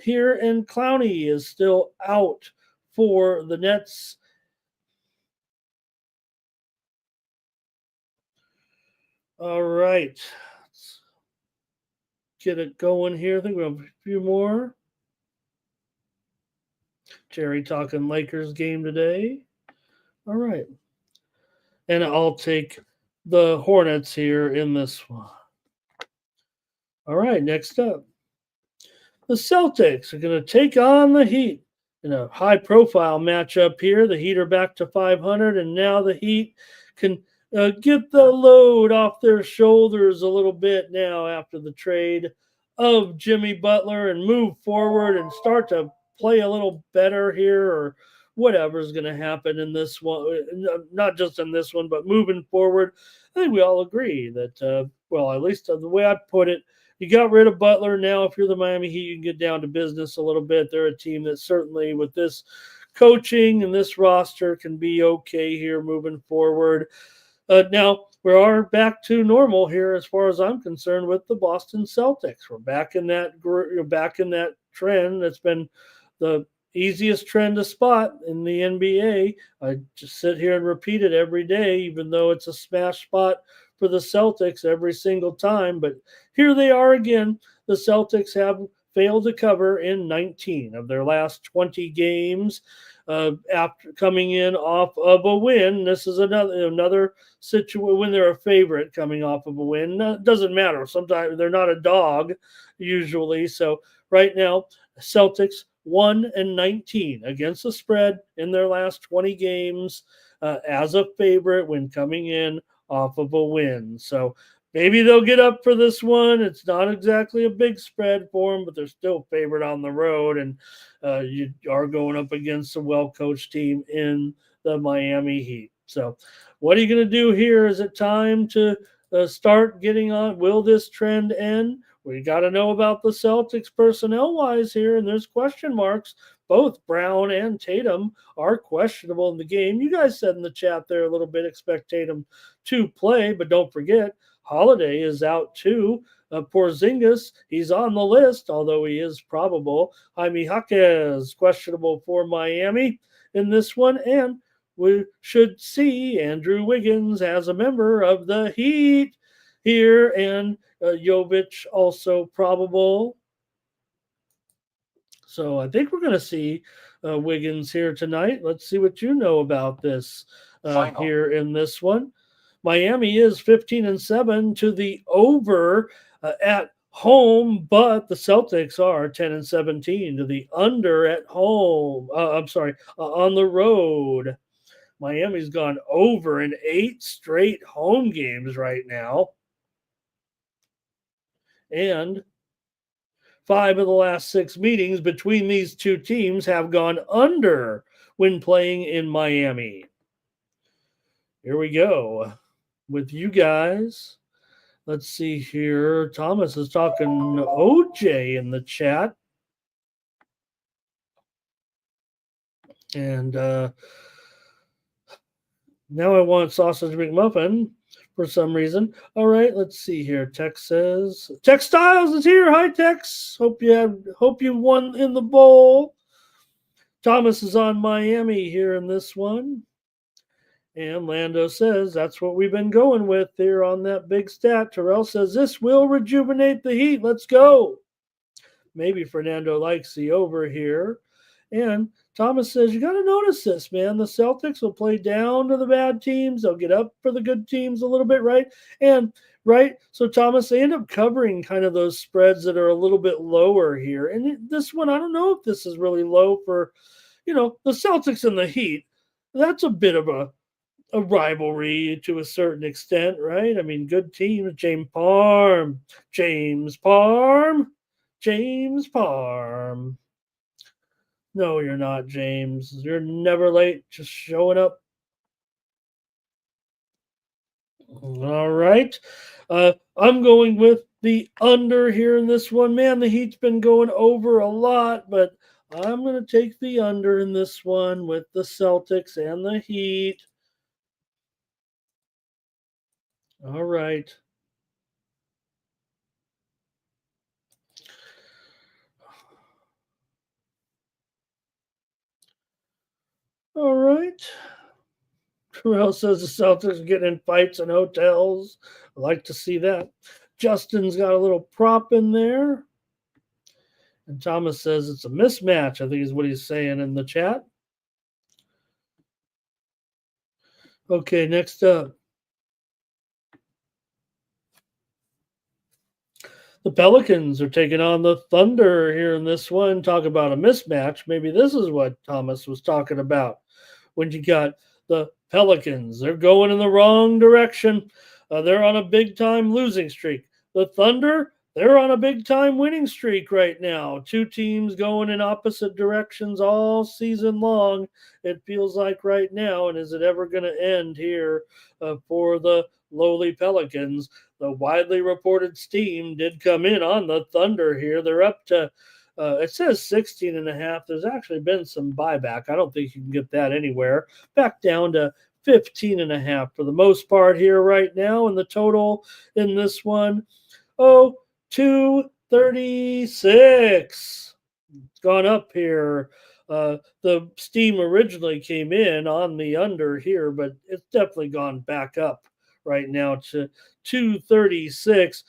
here, and Clowney is still out for the Nets. All right. Let's get it going here. I think we have a few more. Jerry talking Lakers game today. All right. And I'll take the Hornets here in this one. All right. Next up, the Celtics are going to take on the Heat in a high profile matchup here. The Heat are back to 500, and now the Heat can get the load off their shoulders a little bit now after the trade of Jimmy Butler and move forward and start to play a little better here, or whatever's going to happen in this one, not just in this one, but moving forward. I think we all agree that, well, at least the way I put it, you got rid of Butler. Now, if you're the Miami Heat, you can get down to business a little bit. They're a team that certainly, with this coaching and this roster, can be okay here moving forward. Now, we are back to normal here as far as I'm concerned with the Boston Celtics. We're back in that trend that's been the easiest trend to spot in the NBA. I just sit here and repeat it every day, even though it's a smash spot for the Celtics every single time. But here they are again. The Celtics have failed to cover in 19 of their last 20 games. After coming in off of a win, this is another situation when they're a favorite coming off of a win. It doesn't matter. Sometimes they're not a dog, usually. So right now, Celtics 1-19 against the spread in their last 20 games as a favorite when coming in off of a win. So maybe they'll get up for this one. It's not exactly a big spread for them, but they're still favored on the road, and you are going up against a well-coached team in the Miami Heat. So what are you going to do here? Is it time to start getting on? Will this trend end? We got to know about the Celtics personnel-wise here, and there's question marks. Both Brown and Tatum are questionable in the game. You guys said in the chat there a little bit, expect Tatum to play, but don't forget, Holiday is out too. Porzingis, he's on the list, although he is probable. Jaime Jaquez, questionable for Miami in this one. And we should see Andrew Wiggins as a member of the Heat here, and Jovic also probable. So I think we're going to see Wiggins here tonight. Let's see what you know about this here in this one. Miami is 15-7 to the over at home, but the Celtics are 10-17 to the under at home. On the road. Miami's gone over in 8 straight home games right now. And 5 of the last 6 meetings between these two teams have gone under when playing in Miami. Here we go with you guys. Let's see here. Thomas is talking OJ in the chat. And now I want sausage McMuffin for some reason. All right, let's see here. Tex says Tex Styles is here. Hi, Tex. Hope you won in the bowl. Thomas is on Miami here in this one. And Lando says that's what we've been going with here on that big stat. Terrell says this will rejuvenate the Heat. Let's go. Maybe Fernando likes the over here. And Thomas says, you got to notice this, man. The Celtics will play down to the bad teams. They'll get up for the good teams a little bit, right? So, Thomas, they end up covering kind of those spreads that are a little bit lower here. And this one, I don't know if this is really low for, the Celtics and the Heat. That's a bit of a rivalry to a certain extent, right? I mean, good teams. James Parm. James Parm. No, you're not, James. You're never late, just showing up. All right. I'm going with the under here in this one. Man, the Heat's been going over a lot, but I'm going to take the under in this one with the Celtics and the Heat. All right. All right. Terrell says the Celtics are getting in fights in hotels. I like to see that. Justin's got a little prop in there. And Thomas says it's a mismatch, I think is what he's saying in the chat. Okay, next up. The Pelicans are taking on the Thunder here in this one. Talk about a mismatch. Maybe this is what Thomas was talking about when you got the Pelicans. They're going in the wrong direction. They're on a big time losing streak. The Thunder, they're on a big time winning streak right now. Two teams going in opposite directions all season long. It feels like right now. And is it ever going to end here for the lowly Pelicans? The widely reported steam did come in on the Thunder here. They're up to, it says 16 and a half. There's actually been some buyback. I don't think you can get that anywhere. Back down to 15 and a half for the most part here right now. And the total in this one, 236. It's gone up here. The steam originally came in on the under here, but it's definitely gone back up right now to 236.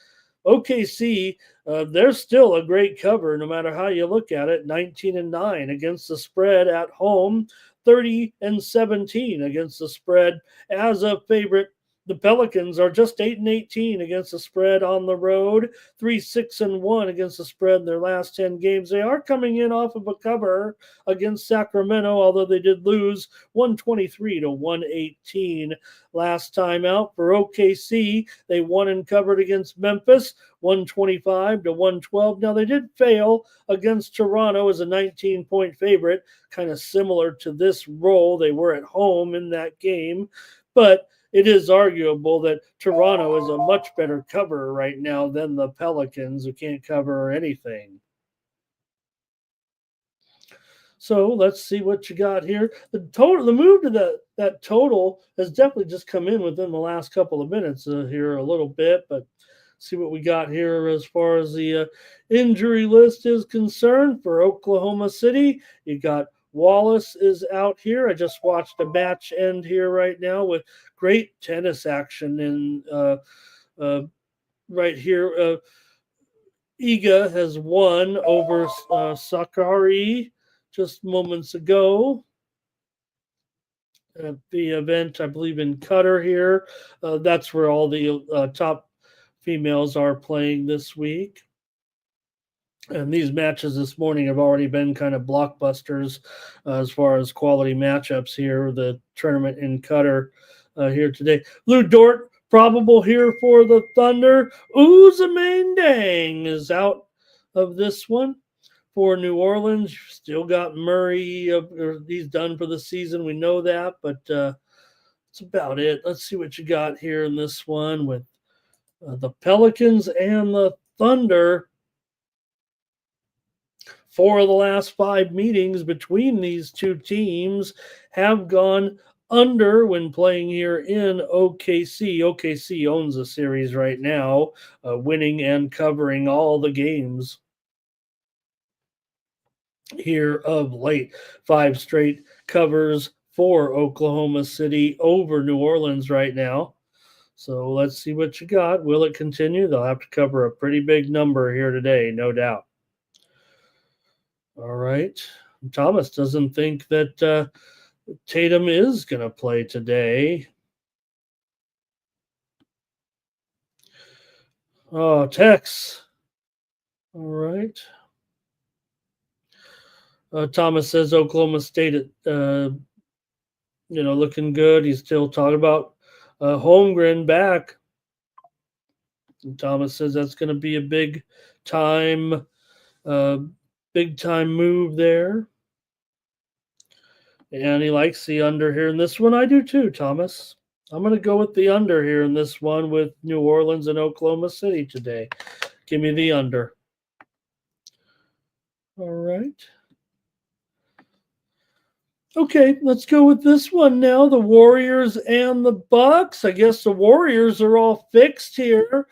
OKC, they're still a great cover no matter how you look at it. 19 and 9 against the spread at home, 30 and 17 against the spread as a favorite. The Pelicans are just 8 and 18 against the spread on the road, 3-6 and 1 against the spread in their last 10 games. They are coming in off of a cover against Sacramento, although they did lose 123 to 118 last time out. For OKC, they won and covered against Memphis, 125 to 112. Now, they did fail against Toronto as a 19-point favorite, kind of similar to this role. They were at home in that game, but it is arguable that Toronto is a much better cover right now than the Pelicans, who can't cover anything. So let's see what you got here. The move to that total has definitely just come in within the last couple of minutes here a little bit, but see what we got here as far as the injury list is concerned for Oklahoma City. You got Wallace is out here. I just watched a match end here right now with great tennis action in right here. Iga has won over Sakari just moments ago at the event, I believe, in Qatar here. That's where all the top females are playing this week. And these matches this morning have already been kind of blockbusters as far as quality matchups here. The tournament in Qatar here today. Lou Dort, probable here for the Thunder. Uzamain Dang is out of this one. For New Orleans, still got Murray. He's done for the season. We know that, but that's about it. Let's see what you got here in this one with the Pelicans and the Thunder. 4 of the last 5 meetings between these two teams have gone under when playing here in OKC. OKC owns the series right now, winning and covering all the games here of late. 5 straight covers for Oklahoma City over New Orleans right now. So let's see what you got. Will it continue? They'll have to cover a pretty big number here today, no doubt. All right. Thomas doesn't think that Tatum is going to play today. Oh, Tex. All right. Thomas says Oklahoma State, looking good. He's still talking about Holmgren back. And Thomas says that's going to be a big time Big time move there. And he likes the under here in this one. I do too, Thomas. I'm going to go with the under here in this one with New Orleans and Oklahoma City today. Give me the under. All right. Okay, let's go with this one now. The Warriors and the Bucks. I guess the Warriors are all fixed here.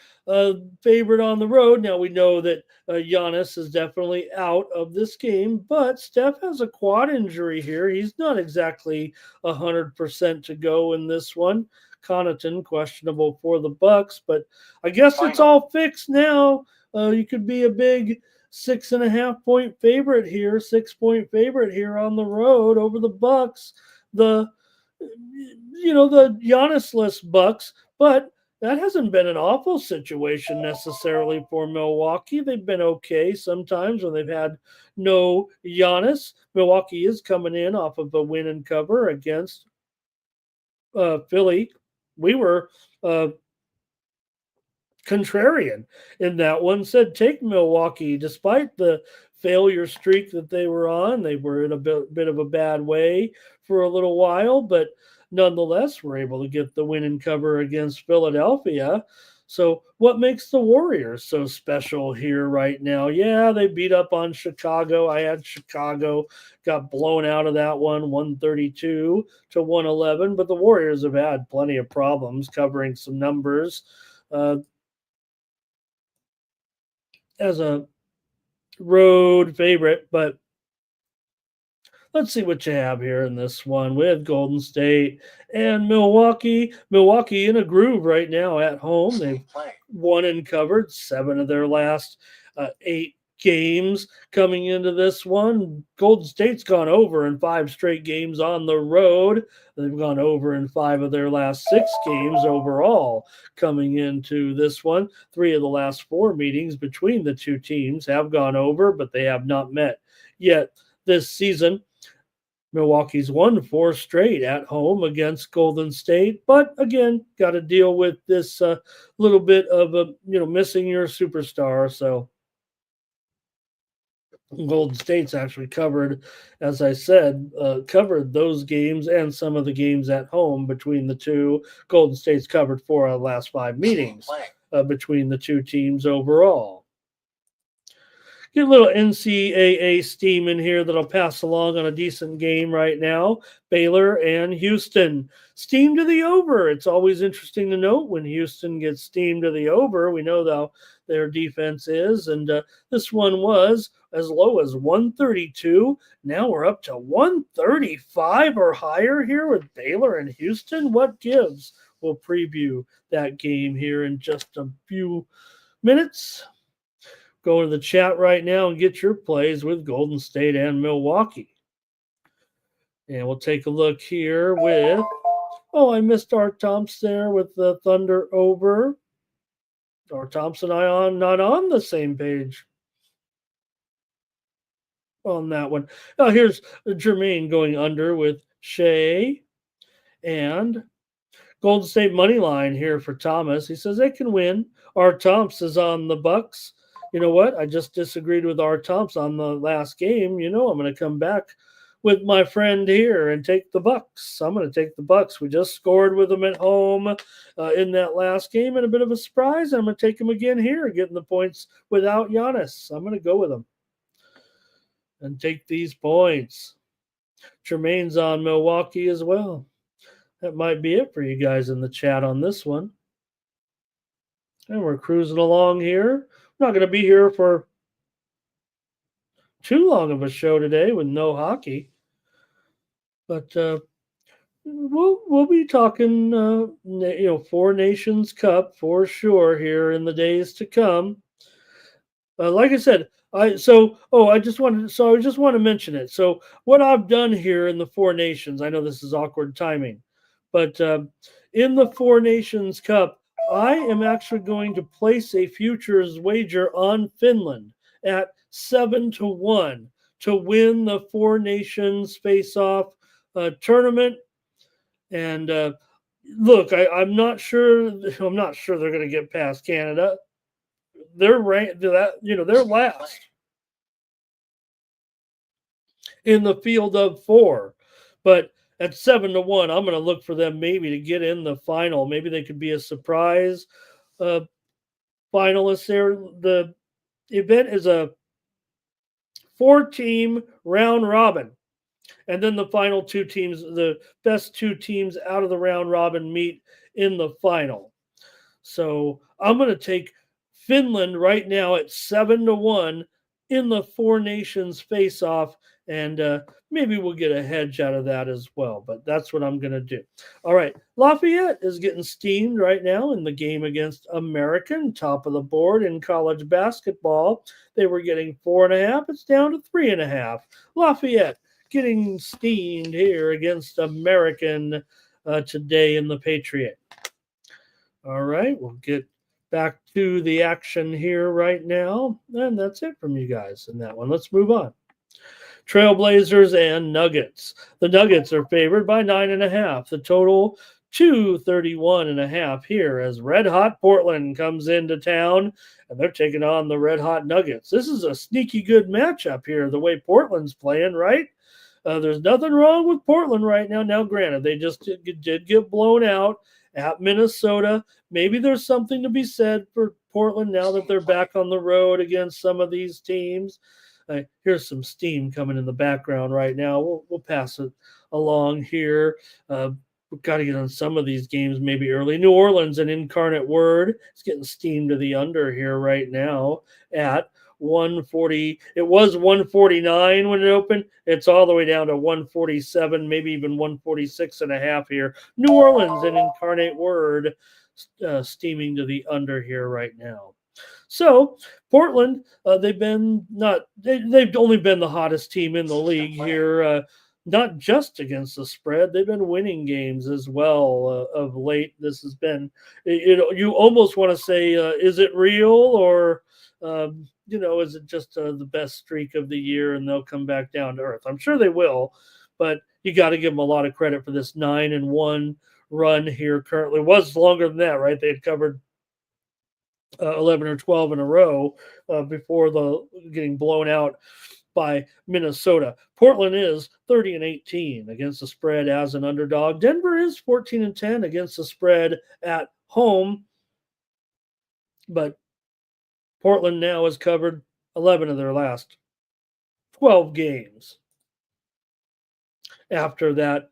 Favorite on the road. Now we know that Giannis is definitely out of this game, but Steph has a quad injury here. He's not exactly 100% to go in this one. Connaughton questionable for the Bucks, but I guess it's all fixed now. You could be a big 6.5 point favorite here, 6 point favorite here on the road over the Bucks. The Giannis-less Bucks, but that hasn't been an awful situation necessarily for Milwaukee. They've been okay sometimes when they've had no Giannis. Milwaukee is coming in off of a win and cover against Philly. We were contrarian in that one, said take Milwaukee despite the failure streak that they were on. They were in a bit of a bad way for a little while, but nonetheless were able to get the win and cover against Philadelphia. So what makes the Warriors so special here right now? Yeah, they beat up on Chicago. I had Chicago, got blown out of that one, 132 to 111, but the Warriors have had plenty of problems covering some numbers. As a road favorite, but let's see what you have here in this one with Golden State and Milwaukee. Milwaukee in a groove right now at home. They've won and covered 7 of their last 8 games coming into this one. Golden State's gone over in 5 straight games on the road. They've gone over in 5 of their last 6 games overall coming into this one. 3 of the last 4 meetings between the two teams have gone over, but they have not met yet this season. Milwaukee's won 4 straight at home against Golden State, but again, got to deal with this little bit of missing your superstar. So Golden State's actually covered, as I said, covered those games and some of the games at home between the two. Golden State's covered 4 out of the last 5 meetings between the two teams overall. Get a little NCAA steam in here that'll pass along on a decent game right now. Baylor and Houston. Steam to the over. It's always interesting to note when Houston gets steamed to the over. We know how their defense is. And this one was as low as 132. Now we're up to 135 or higher here with Baylor and Houston. What gives? We'll preview that game here in just a few minutes. Go into the chat right now and get your plays with Golden State and Milwaukee. And we'll take a look here with, I missed Art Thompson there with the Thunder over. Art Thompson and I not on the same page on that one. Now here's Jermaine going under with Shea and Golden State money line here for Thomas. He says they can win. Art Thompson is on the Bucks. You know what? I just disagreed with Art Thompson on the last game. I'm going to come back with my friend here and take the Bucks. I'm going to take the Bucks. We just scored with them at home in that last game, and a bit of a surprise. I'm going to take them again here, getting the points without Giannis. I'm going to go with them and take these points. Jermaine's on Milwaukee as well. That might be it for you guys in the chat on this one. And we're cruising along here. I'm not going to be here for too long of a show today with no hockey. But we'll be talking, Four Nations Cup for sure here in the days to come. Like I said, I just want to mention it. So what I've done here in the Four Nations, I know this is awkward timing, but in the Four Nations Cup, I am actually going to place a futures wager on Finland at 7-1 to win the Four Nations face-off tournament. And look, I'm not sure they're going to get past Canada. They're ranked. They're last. in the field of 4. But at 7-1, I'm going to look for them maybe to get in the final. Maybe they could be a surprise uh, finalist there. The event is a 4-team round robin. And then the final 2 teams, the best 2 teams out of the round robin meet in the final. So I'm going to take Finland right now at 7-1 in the 4 nations face off. And maybe we'll get a hedge out of that as well. But that's what I'm going to do. All right. Lafayette is getting steamed right now in the game against American, top of the board in college basketball. They were getting 4.5. It's down to 3.5. Lafayette getting steamed here against American today in the Patriot. All right, we'll get back to the action here right now. And that's it from you guys in that one. Let's move on. Trailblazers and Nuggets. The Nuggets are favored by 9.5. The total 231.5 here as Red Hot Portland comes into town and they're taking on the Red Hot Nuggets. This is a sneaky good matchup here, the way Portland's playing, right? There's nothing wrong with Portland right now. Now, granted, they just did get blown out at Minnesota. Maybe there's something to be said for Portland now that they're back on the road against some of these teams. Here's some steam coming in the background right now. We'll pass it along here. We've got to get on some of these games maybe early. New Orleans and Incarnate Word. It's getting steam to the under here right now at 140. It was 149 when it opened. It's all the way down to 147, maybe even 146.5 here. New Orleans and Incarnate Word steaming to the under here right now. So Portland, they've only been the hottest team in the league here. Not just against the spread, they've been winning games as well of late. This has been, you almost want to say, is it real or is it just the best streak of the year and they'll come back down to earth? I'm sure they will, but you got to give them a lot of credit for this 9-1 run here currently. It was longer than that, right? They had covered 11 or 12 in a row before getting blown out by Minnesota. Portland is 30-18 against the spread as an underdog. Denver is 14-10 against the spread at home, but Portland now has covered 11 of their last 12 games. After that,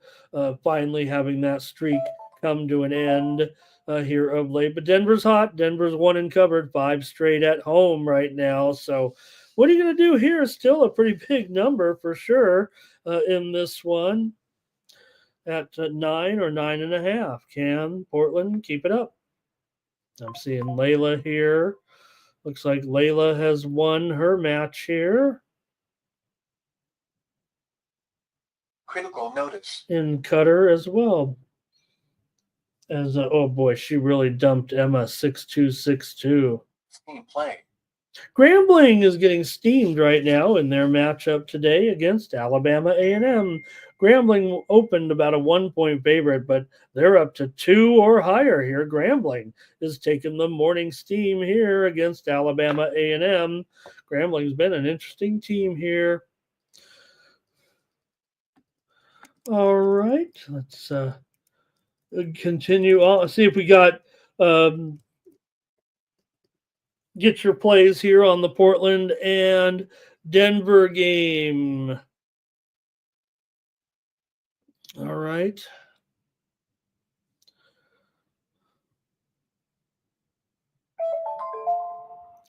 finally having that streak come to an end here of late. But Denver's hot. Denver's won and covered 5 straight at home right now. So what are you going to do here? Still a pretty big number for sure in this one at 9 or 9.5. Can Portland keep it up? I'm seeing Layla here. Looks like Layla has won her match here. Critical notice. In Qatar as well. As oh boy, she really dumped Emma 6-2, 6-2. Play. Grambling is getting steamed right now in their matchup today against Alabama A&M. Grambling opened about a 1-point favorite, but they're up to 2 or higher here. Grambling is taking the morning steam here against Alabama A&M. Grambling's been an interesting team here. All right, let's continue on. See if we got get your plays here on the Portland and Denver game. All right.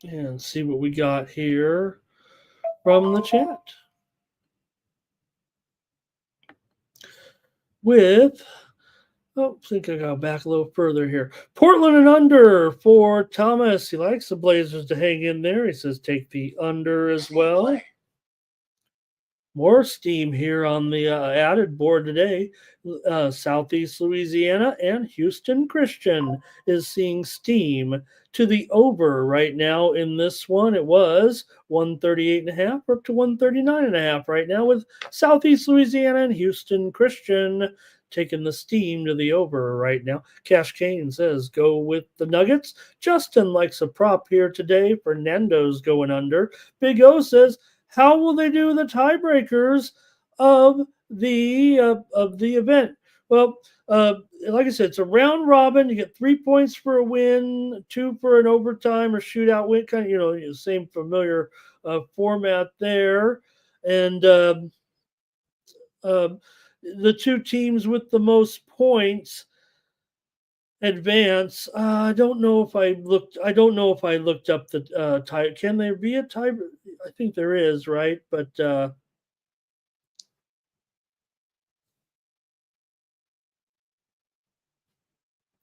And see what we got here from the chat. With, I think I got back a little further here. Portland and under for Thomas. He likes the Blazers to hang in there. He says take the under as well. More steam here on the added board today. Southeast Louisiana and Houston Christian is seeing steam to the over right now in this one. It was 138.5 up to 139.5 right now with Southeast Louisiana and Houston Christian taking the steam to the over right now. Cash Kane says go with the Nuggets. Justin likes a prop here today. Fernando's going under. Big O says, how will they do the tiebreakers? of the event. Well, like I said, it's a round robin. You get 3 points for a win, two for an overtime or shootout win. Kind of, same familiar format there. And uh, the two teams with the most points advance. I don't know if I looked. I don't know if I looked up the tie. Can there be a tie? I think there is, right? But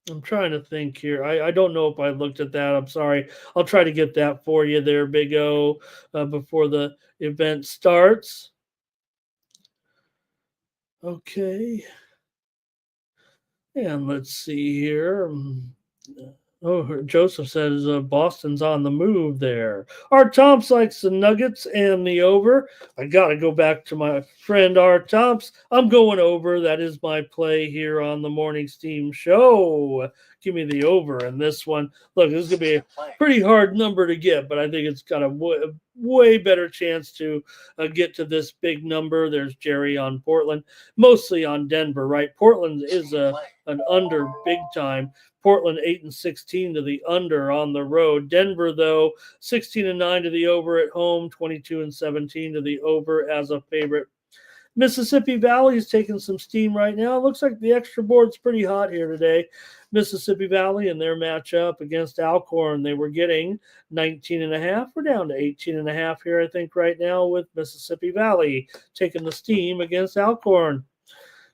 I'm trying to think here. I don't know if I looked at that. I'm sorry. I'll try to get that for you there, Big O, before the event starts. Okay. And let's see here. Oh, Joseph says Boston's on the move there. Art Tomps likes the Nuggets and the over. I got to go back to my friend Art Tomps. I'm going over. That is my play here on the Morning Steam Show. Give me the over in this one. Look, this is going to be a pretty hard number to get, but I think it's got a way better chance to get to this big number. There's Jerry on Portland, mostly on Denver, right? Portland is an under big time. Portland 8-16 to the under on the road. Denver, though, 16-9 to the over at home, 22-17 to the over as a favorite. Mississippi Valley is taking some steam right now. It looks like the extra board's pretty hot here today. Mississippi Valley in their matchup against Alcorn, they were getting 19.5. We're down to 18.5 here, I think, right now with Mississippi Valley taking the steam against Alcorn.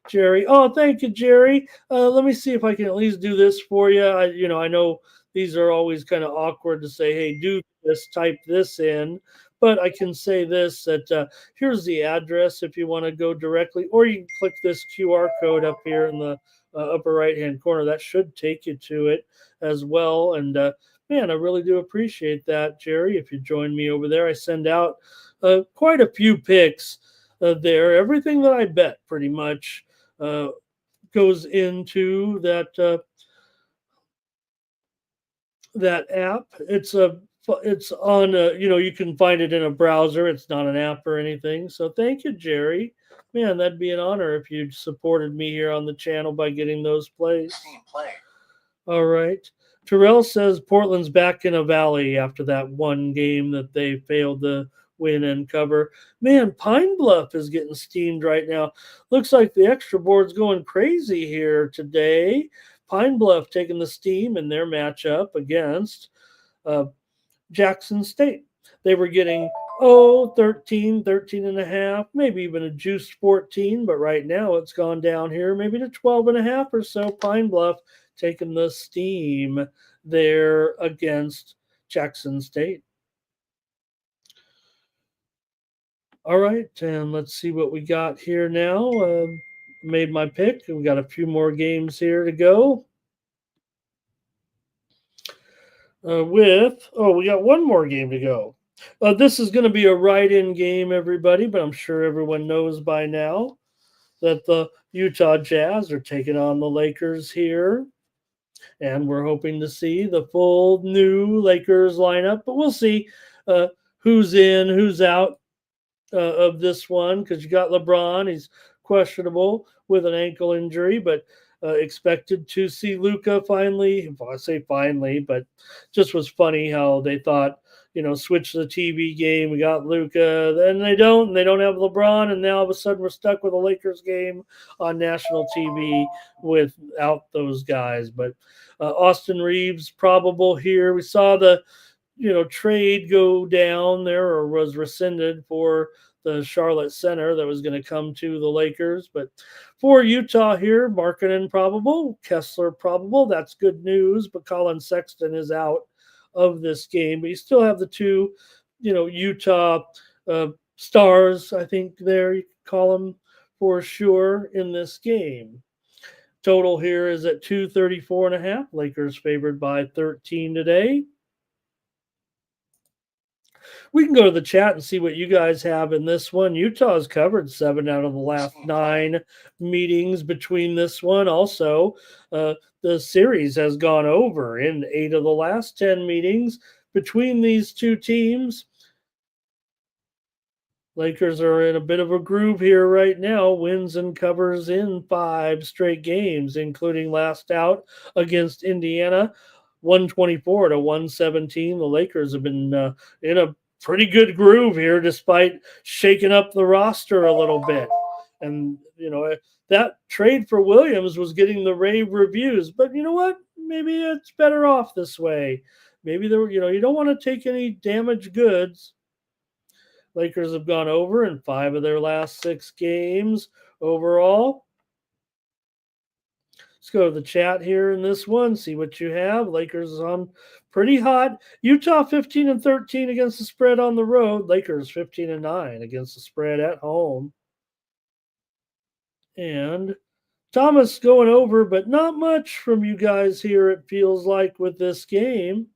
Jerry. Oh, thank you, Jerry. Let me see if I can at least do this for you. I know these are always kind of awkward to say, hey, do this, type this in. But I can say this, that here's the address if you want to go directly, or you can click this QR code up here in the upper right-hand corner. That should take you to it as well. And man, I really do appreciate that, Jerry. If you join me over there, I send out quite a few picks there. Everything that I bet pretty much goes into that app. It's on you can find it in a browser. It's not an app or anything. So thank you, Jerry. Man, that'd be an honor if you supported me here on the channel by getting those plays. All right. Terrell says Portland's back in a valley after that one game that they failed to win and cover. Man, Pine Bluff is getting steamed right now. Looks like the extra board's going crazy here today. Pine Bluff taking the steam in their matchup against Jackson State. They were getting 13, 13.5, maybe even a juiced 14, but right now it's gone down here maybe to 12.5 or so. Pine Bluff taking the steam there against Jackson State. All right, and let's see what we got here now. Made my pick. We got a few more games here to go. We got one more game to go. This is going to be a write-in game, everybody, but I'm sure everyone knows by now that the Utah Jazz are taking on the Lakers here. And we're hoping to see the full new Lakers lineup, but we'll see who's in, who's out of this one, because you got LeBron. He's questionable with an ankle injury, but expected to see Luka finally. Well, I say finally, but just was funny how they thought, switch the TV game. We got Luka, then they don't, and they don't have LeBron, and now all of a sudden we're stuck with a Lakers game on national TV without those guys. But Austin Reeves probable here. We saw the trade go down there, or was rescinded for the Charlotte center that was going to come to the Lakers. But for Utah here, Markkanen probable, Kessler probable. That's good news, but Colin Sexton is out of this game. But you still have the two, Utah stars, I think there you could call them for sure in this game. Total here is at 234.5. Lakers favored by 13 today. We can go to the chat and see what you guys have in this one. Utah's covered 7 out of the last 9 meetings between this one. Also, the series has gone over in 8 of the last 10 meetings between these two teams. Lakers are in a bit of a groove here right now. Wins and covers in 5 straight games, including last out against Indiana, 124 to 117. The Lakers have been in a pretty good groove here, despite shaking up the roster a little bit. And that trade for Williams was getting the rave reviews, but you know what? Maybe it's better off this way. Maybe you don't want to take any damaged goods. Lakers have gone over in 5 of their last 6 games overall. Let's go to the chat here in this one, see what you have. Lakers is on pretty hot. Utah 15-13 against the spread on the road. Lakers 15-9 against the spread at home. And Thomas going over, but not much from you guys here, it feels like, with this game.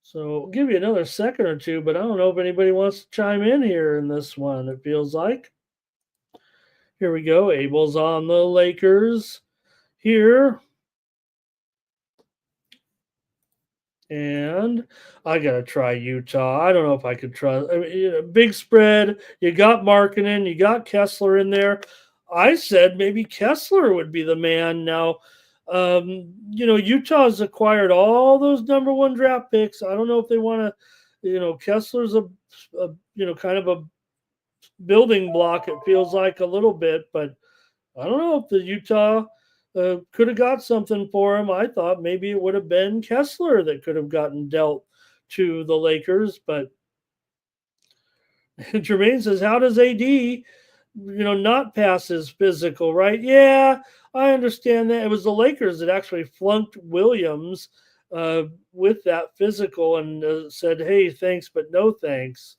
So I'll give you another second or two, but I don't know if anybody wants to chime in here in this one, it feels like. Here we go. Abel's on the Lakers here. And I got to try Utah. I don't know if I could trust. I mean, big spread. You got Markkanen. You got Kessler in there. I said maybe Kessler would be the man. Now, Utah's acquired all those number 1 draft picks. I don't know if they want to, Kessler's a kind of a building block, it feels like a little bit, but I don't know if the Utah could have got something for him. I thought maybe it would have been Kessler that could have gotten dealt to the Lakers, but Jermaine says, how does AD, not pass his physical, right? Yeah, I understand that. It was the Lakers that actually flunked Williams with that physical and said, hey, thanks, but no thanks.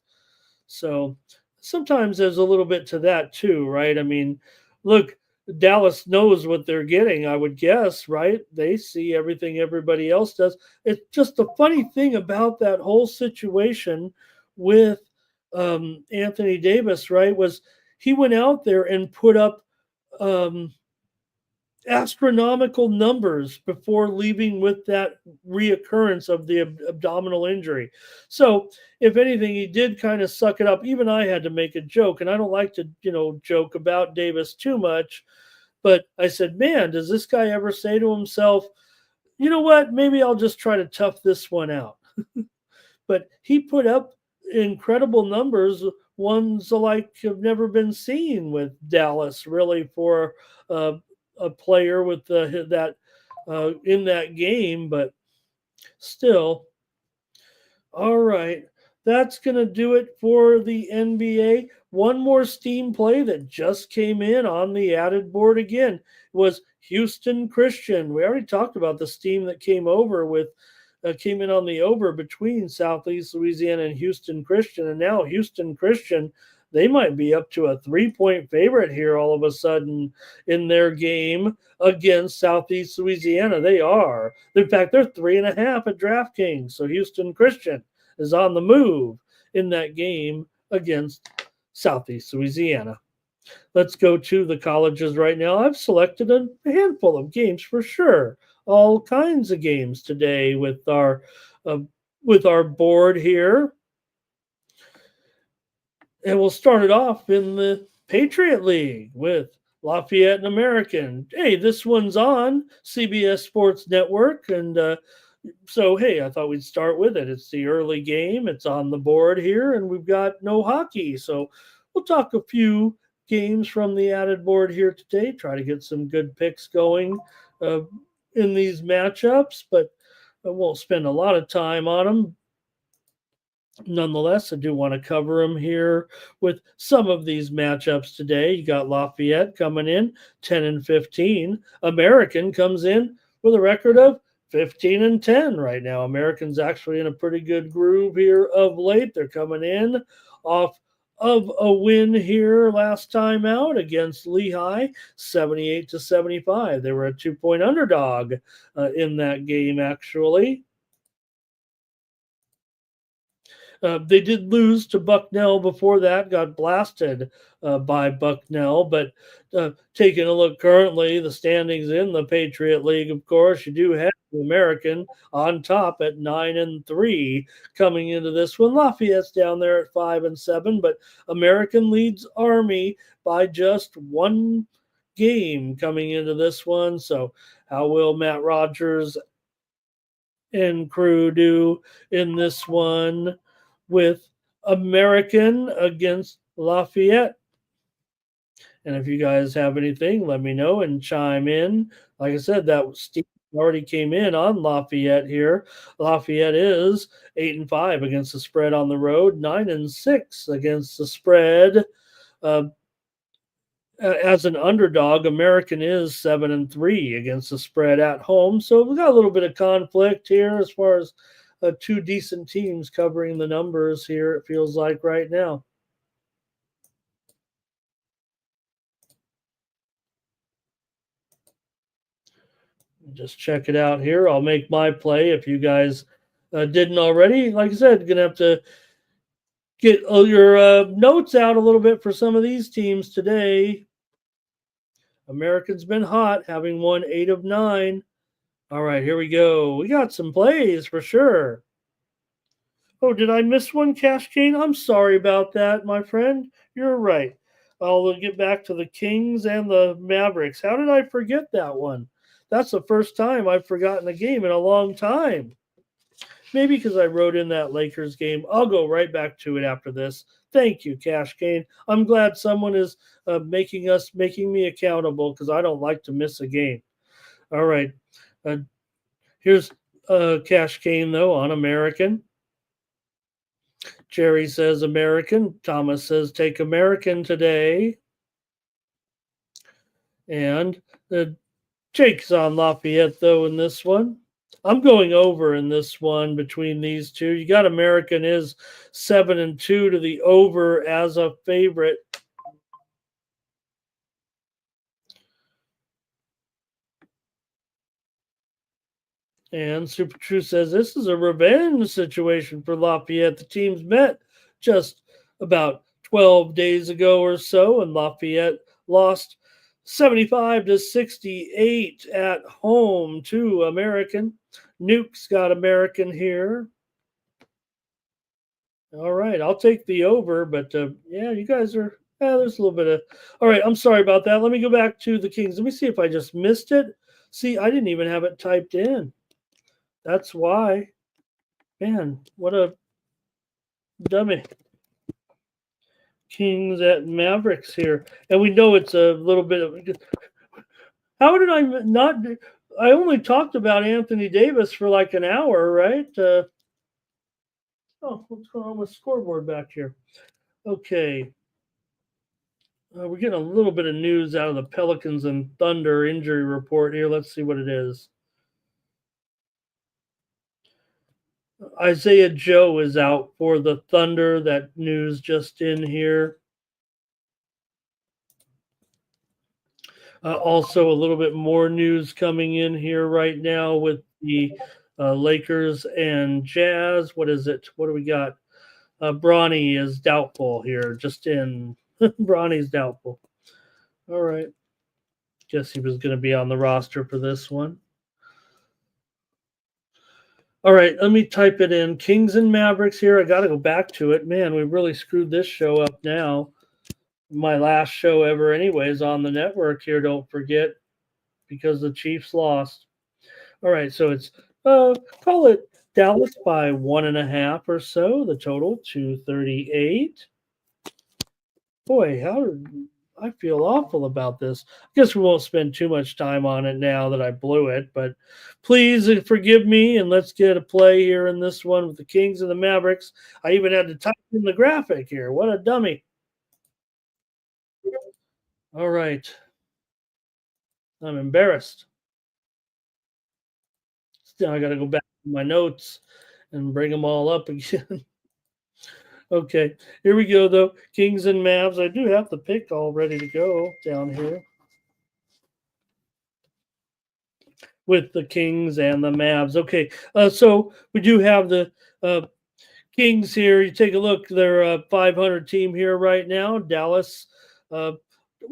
So sometimes there's a little bit to that too, right? I mean, look, Dallas knows what they're getting, I would guess, right? They see everything everybody else does. It's just the funny thing about that whole situation with Anthony Davis, right, was he went out there and put up astronomical numbers before leaving with that reoccurrence of the abdominal injury. So if anything, he did kind of suck it up. Even I had to make a joke, and I don't like to, joke about Davis too much, but I said, man, does this guy ever say to himself, you know what, maybe I'll just try to tough this one out. But he put up incredible numbers, ones like have never been seen with Dallas, really, for a player with that in that game, but still. All right, that's going to do it for the NBA. One more Steam play that just came in on the added board again was Houston Christian. We already talked about the Steam that came in on the over between Southeast Louisiana and Houston Christian, and now Houston Christian, they might be up to a 3-point favorite here all of a sudden in their game against Southeast Louisiana. They are. In fact, they're 3.5 at DraftKings. So Houston Christian is on the move in that game against Southeast Louisiana. Let's go to the colleges right now. I've selected a handful of games for sure. All kinds of games today with our board here. And we'll start it off in the Patriot League with Lafayette and American. Hey, this one's on CBS Sports Network. And so, hey, I thought we'd start with it. It's the early game. It's on the board here, and we've got no hockey. So we'll talk a few games from the added board here today, try to get some good picks going in these matchups, but I won't spend a lot of time on them. Nonetheless, I do want to cover them here with some of these matchups today. You got Lafayette coming in 10-15. American comes in with a record of 15-10 right now. American's actually in a pretty good groove here of late. They're coming in off of a win here last time out against Lehigh, 78-75. They were a 2-point underdog in that game, actually. They did lose to Bucknell before that, got blasted by Bucknell. But taking a look currently, the standings in the Patriot League, of course, you do have the American on top at 9-3 coming into this one. Lafayette's down there at 5-7, but American leads Army by just one game coming into this one. So, how will Matt Rogers and crew do in this one with American against Lafayette? And if you guys have anything, let me know and chime in. Like I said, that Steve already came in on Lafayette here. Lafayette is 8-5 against the spread on the road, 9-6 against the spread. Uh, as an underdog, American is 7-3 against the spread at home. So we've got a little bit of conflict here as far as two decent teams covering the numbers here, it feels like right now. Just check it out here. I'll make my play if you guys didn't already. Like I said, going to have to get your notes out a little bit for some of these teams today. American's been hot, having won 8 of 9. All right, here we go. We got some plays for sure. Oh, did I miss one, Cash Cane? I'm sorry about that, my friend. You're right. I'll get back to the Kings and the Mavericks. How did I forget that one? That's the first time I've forgotten a game in a long time. Maybe because I wrote in that Lakers game. I'll go right back to it after this. Thank you, Cash Cane. I'm glad someone is making me accountable because I don't like to miss a game. All right. Here's Cash Cane, though, on American. Jerry says American. Thomas says take American today. And Jake's on Lafayette, though, in this one. I'm going over in this one between these two. You got American is 7-2 to the over as a favorite. And Super True says this is a revenge situation for Lafayette. The teams met just about 12 days ago or so, and Lafayette lost 75-68 at home to American. Nuke's got American here. All right, I'll take the over, but yeah, you guys are. There's a little bit of. All right, I'm sorry about that. Let me go back to the Kings. Let me see if I just missed it. See, I didn't even have it typed in. That's why. Man, what a dummy. Kings at Mavericks here. And we know it's a little bit of. How did I not? I only talked about Anthony Davis for like an hour, right? What's going on with scoreboard back here? Okay. We're getting a little bit of news out of the Pelicans and Thunder injury report here. Let's see what it is. Isaiah Joe is out for the Thunder. That news just in here. Also, a little bit more news coming in here right now with the Lakers and Jazz. What is it? What do we got? Bronny is doubtful here. Just in. Bronny's doubtful. All right. Guess he was going to be on the roster for this one. All right, let me type it in. Kings and Mavericks here. I got to go back to it. Man, we really screwed this show up now. My last show ever anyways on the network here, don't forget, because the Chiefs lost. All right, so it's call it Dallas by 1.5 or so. The total 238. Boy, I feel awful about this. I guess we won't spend too much time on it now that I blew it, but please forgive me, and let's get a play here in this one with the Kings and the Mavericks. I even had to type in the graphic here. What a dummy. All right. I'm embarrassed. Still, I got to go back to my notes and bring them all up again. Okay, here we go, though. Kings and Mavs. I do have the pick all ready to go down here with the Kings and the Mavs. Okay, so we do have the Kings here, you take a look, they're a 500 team here right now. Dallas uh,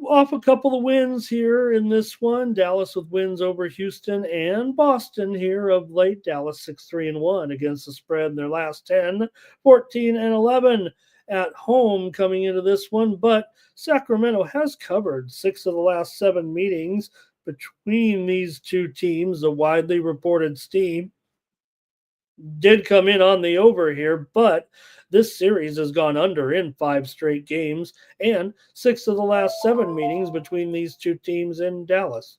off a couple of wins here in this one. Dallas with wins over Houston and Boston here of late. Dallas 6-3-1 against the spread in their last 10, 14-11 at home coming into this one. But Sacramento has covered 6 of the last 7 meetings between these two teams. The widely reported steam did come in on the over here, but this series has gone under in 5 straight games and 6 of the last 7 meetings between these two teams in Dallas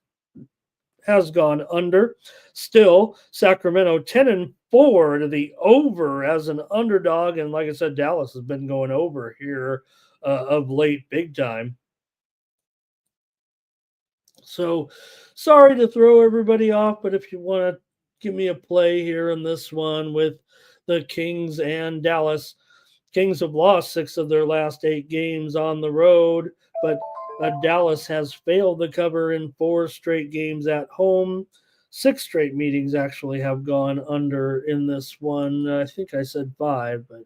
has gone under. Still, Sacramento 10-4 to the over as an underdog, and like I said, Dallas has been going over here of late, big time. So, sorry to throw everybody off, but if you want to give me a play here in this one with the Kings and Dallas. Kings have lost 6 of their last 8 games on the road, but Dallas has failed to cover in 4 straight games at home. 6 straight meetings actually have gone under in this one. I think I said 5, but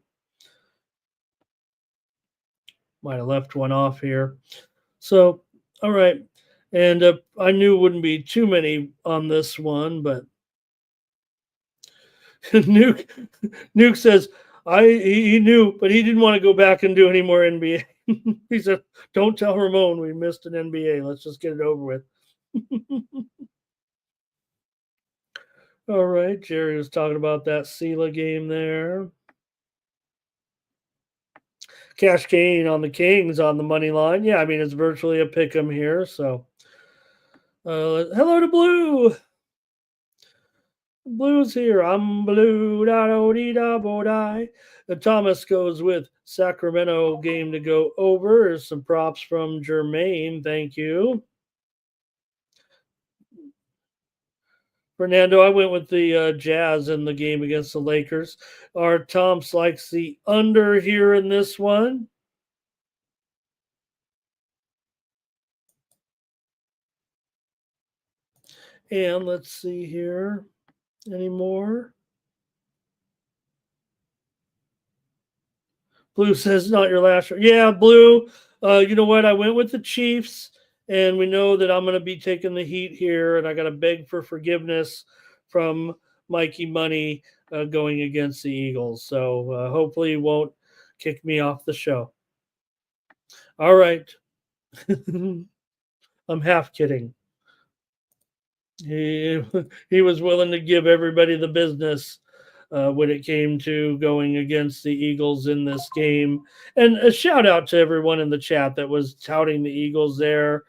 might have left one off here. So, all right. And I knew it wouldn't be too many on this one, but Nuke says he knew, but he didn't want to go back and do any more NBA. He said, "Don't tell Ramon we missed an NBA. Let's just get it over with." All right, Jerry was talking about that Sela game there. Cash Kane on the Kings on the money line. Yeah, I mean it's virtually a pick 'em here. So, hello to Blue. Blue's here. I'm blue. Da da dee da bo die. Thomas goes with Sacramento game to go over. There's some props from Jermaine. Thank you. Fernando, I went with the Jazz in the game against the Lakers. Our Toms likes the under here in this one. And let's see here. Any more? Blue says not your last. Yeah, Blue. You know what? I went with the Chiefs, and we know that I'm going to be taking the heat here, and I got to beg for forgiveness from Mikey Money going against the Eagles. So hopefully, he won't kick me off the show. All right. I'm half kidding. He was willing to give everybody the business when it came to going against the Eagles in this game. And a shout out to everyone in the chat that was touting the Eagles there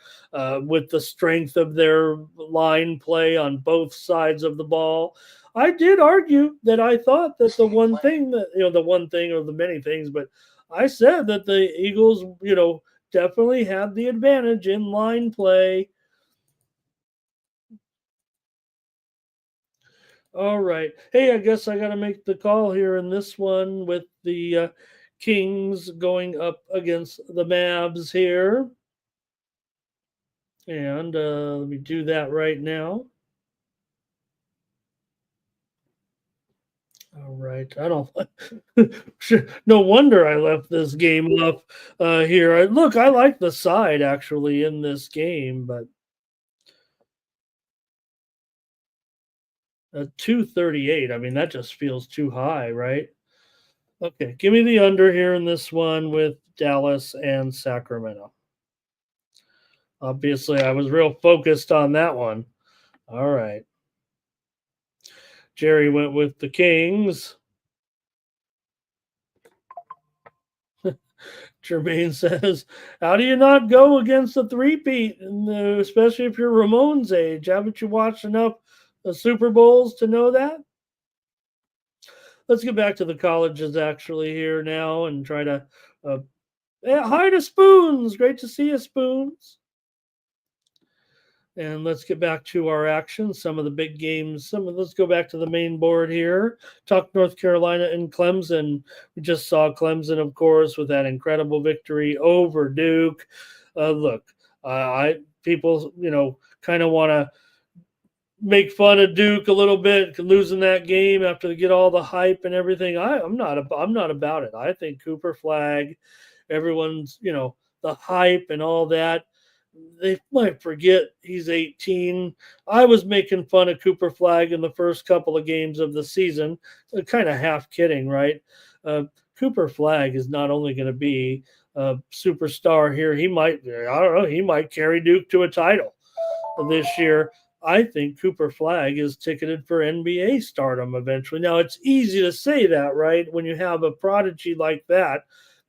with the strength of their line play on both sides of the ball. I did argue that I thought that the one thing that, the one thing or the many things, but I said that the Eagles, definitely had the advantage in line play. All right. Hey, I guess I got to make the call here in this one with the Kings going up against the Mavs here. And let me do that right now. All right. I don't. No wonder I left this game up here. I like the side actually in this game, but 238. I mean, that just feels too high, right? Okay, give me the under here in this one with Dallas and Sacramento. Obviously, I was real focused on that one. All right. Jerry went with the Kings. Jermaine says, how do you not go against the three-peat, especially if you're Ramon's age? Haven't you watched enough Super Bowls to know that? Let's get back to the colleges actually here now and try to hi to Spoons. Great to see you, Spoons. And let's get back to our action. Some of the big games. Let's go back to the main board here. Talk North Carolina and Clemson. We just saw Clemson, of course, with that incredible victory over Duke. People, kind of want to make fun of Duke a little bit losing that game after they get all the hype and everything. I'm not about it. I think Cooper Flag, everyone's the hype and all that. They might forget he's 18. I was making fun of Cooper Flag in the first couple of games of the season, kind of half kidding, right? Uh, Cooper Flag is not only going to be a superstar here, I don't know, he might carry Duke to a title this year. I think Cooper Flag is ticketed for NBA stardom eventually. Now, it's easy to say that, right, when you have a prodigy like that,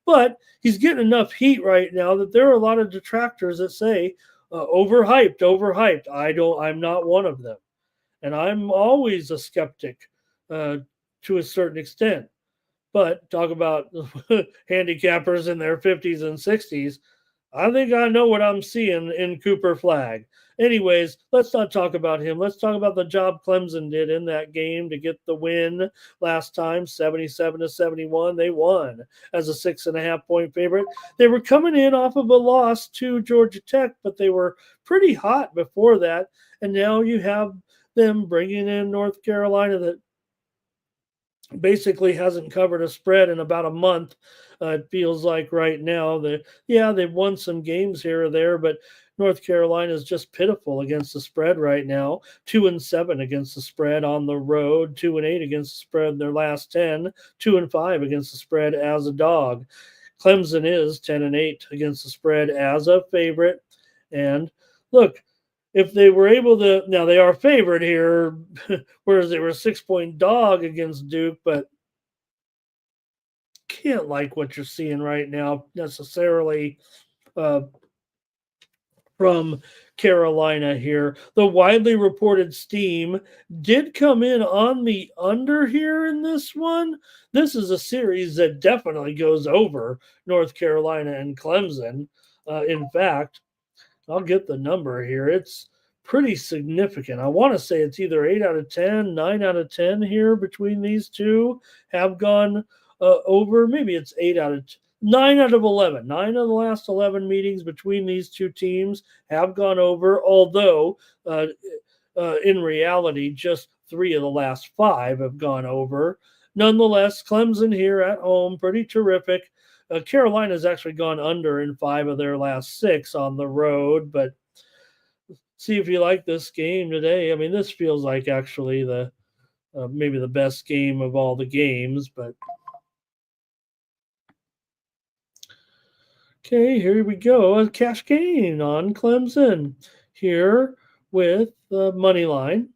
but he's getting enough heat right now that there are a lot of detractors that say overhyped, overhyped. I'm not one of them, and I'm always a skeptic uh, to a certain extent. But talk about handicappers in their 50s and 60s. I think I know what I'm seeing in Cooper Flag. Anyways, let's not talk about him. Let's talk about the job Clemson did in that game to get the win last time, 77-71. They won as a 6.5 point favorite. They were coming in off of a loss to Georgia Tech, but they were pretty hot before that. And now you have them bringing in North Carolina that basically hasn't covered a spread in about a month. It feels like right now that they've won some games here or there, but North Carolina is just pitiful against the spread right now. 2-7 against the spread on the road, 2-8 against the spread in their last 10, 2-5 against the spread as a dog. Clemson is 10-8 against the spread as a favorite. And look, if they were able to, now they are favored here, whereas they were a 6 point dog against Duke, but can't like what you're seeing right now necessarily uh, from Carolina here. The widely reported steam did come in on the under here in this one. This is a series that definitely goes over North Carolina and Clemson. In fact, I'll get the number here. It's pretty significant. I want to say it's either 8 out of 10, 9 out of 10 here between these two have gone over. Maybe it's 9 out of 11. 9 of the last 11 meetings between these two teams have gone over, although in reality, just 3 of the last 5 have gone over. Nonetheless, Clemson here at home, pretty terrific. Carolina's actually gone under in 5 of their last 6 on the road, but see if you like this game today. I mean, this feels like actually the maybe the best game of all the games, but okay, here we go. A cash gain on Clemson here with the money line.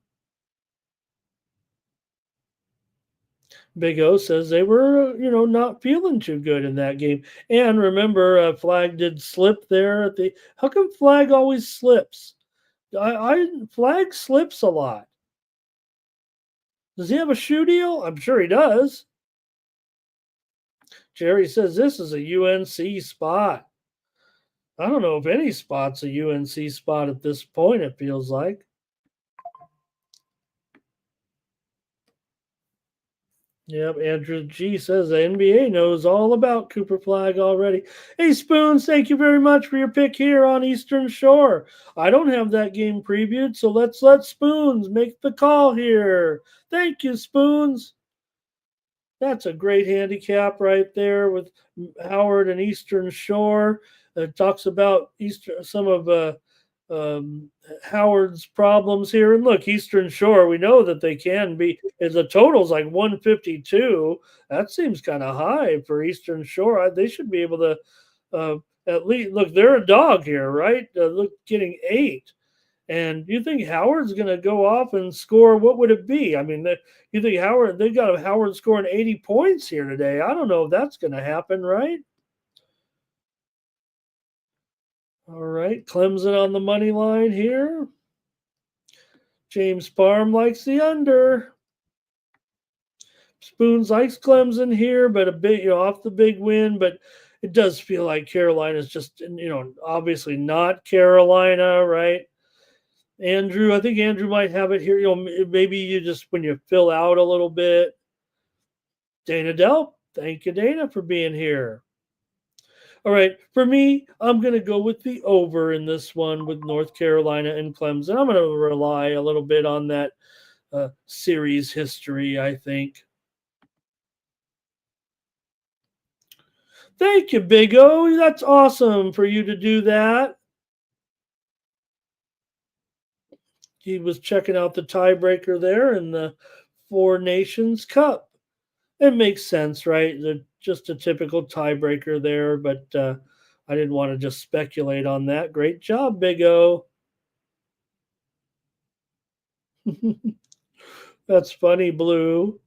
Big O says they were, not feeling too good in that game. And remember, Flag did slip there at the. How come Flag always slips? Flag slips a lot. Does he have a shoe deal? I'm sure he does. Jerry says this is a UNC spot. I don't know if any spot's a UNC spot at this point, it feels like. Yep, Andrew G says the NBA knows all about Cooper Flag already. Hey, Spoons, thank you very much for your pick here on Eastern Shore. I don't have that game previewed, so let's let Spoons make the call here. Thank you, Spoons. That's a great handicap right there with Howard and Eastern Shore. It talks about some of Howard's problems here. And look, Eastern Shore, we know that they can be, if the total's like 152, that seems kind of high for Eastern Shore. They should be able to at least, look, they're a dog here, right? Look, getting 8. And you think Howard's going to go off and score? What would it be? I mean, you think they got Howard scoring 80 points here today. I don't know if that's going to happen, right? All right, Clemson on the money line here. James Parham likes the under. Spoons likes Clemson here, but a bit, off the big win. But it does feel like Carolina's just, obviously not Carolina, right? Andrew, I think Andrew might have it here. Maybe you just, when you fill out a little bit. Dana Delp, thank you, Dana, for being here. All right, for me, I'm going to go with the over in this one with North Carolina and Clemson. I'm going to rely a little bit on that series history, I think. Thank you, Big O. That's awesome for you to do that. He was checking out the tiebreaker there in the Four Nations Cup. It makes sense, right? Just a typical tiebreaker there, but I didn't want to just speculate on that. Great job, Big O. That's funny, Blue.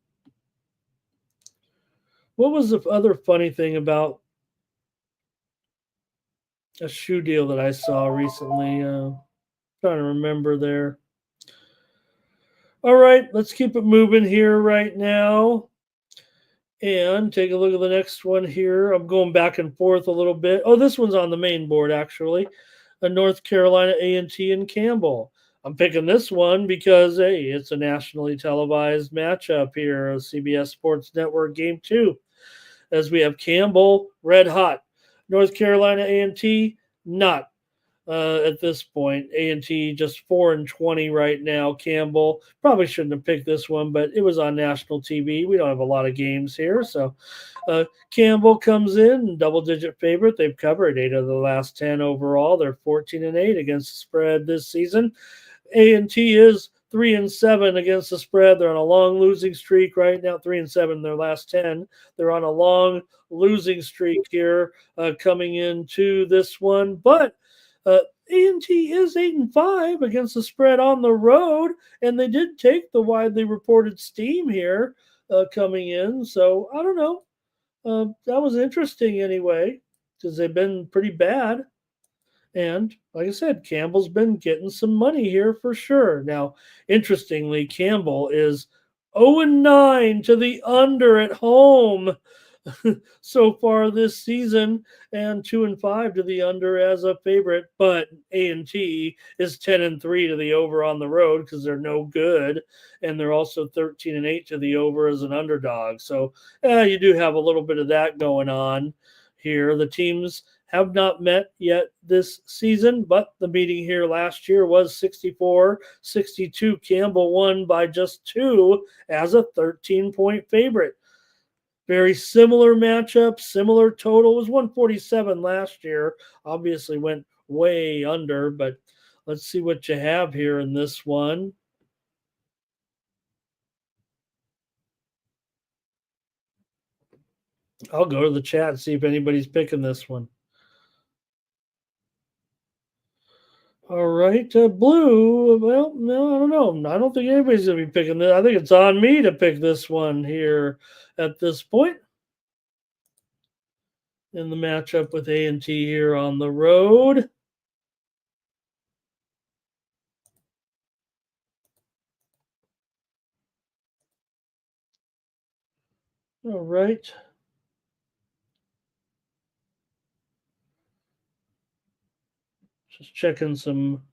What was the other funny thing about a shoe deal that I saw recently? Trying to remember there. All right, let's keep it moving here right now. And take a look at the next one here. I'm going back and forth a little bit. Oh, this one's on the main board, actually. A North Carolina A&T and Campbell. I'm picking this one because, hey, it's a nationally televised matchup here, a CBS Sports Network Game 2. As we have Campbell, red hot. North Carolina A&T, not at this point. A&T just 4-20 right now. Campbell probably shouldn't have picked this one, but it was on national TV. We don't have a lot of games here, so Campbell comes in double-digit favorite. They've covered 8 of the last 10 overall. They're 14-8 against the spread this season. A&T is 3-7 against the spread. They're on a long losing streak right now. 3-7 in their last 10. They're on a long losing streak here coming into this one, but A&T is 8-5 against the spread on the road, and they did take the widely reported steam here coming in. So I don't know. That was interesting anyway, because they've been pretty bad. And like I said, Campbell's been getting some money here for sure. Now, interestingly, Campbell is 0-9 to the under at home so far this season, and 2-5 to the under as a favorite. But A&T is 10-3 to the over on the road because they're no good, and they're also 13-8 to the over as an underdog. So you do have a little bit of that going on here. The teams have not met yet this season, but the meeting here last year was 64-62. Campbell won by just 2 as a 13-point favorite. Very similar matchup, similar total. It was 147 last year. Obviously went way under, but let's see what you have here in this one. I'll go to the chat and see if anybody's picking this one. All right, Blue. Well, no, I don't know. I don't think anybody's going to be picking this. I think it's on me to pick this one here at this point in the matchup with A&T here on the road. All right. Just checking some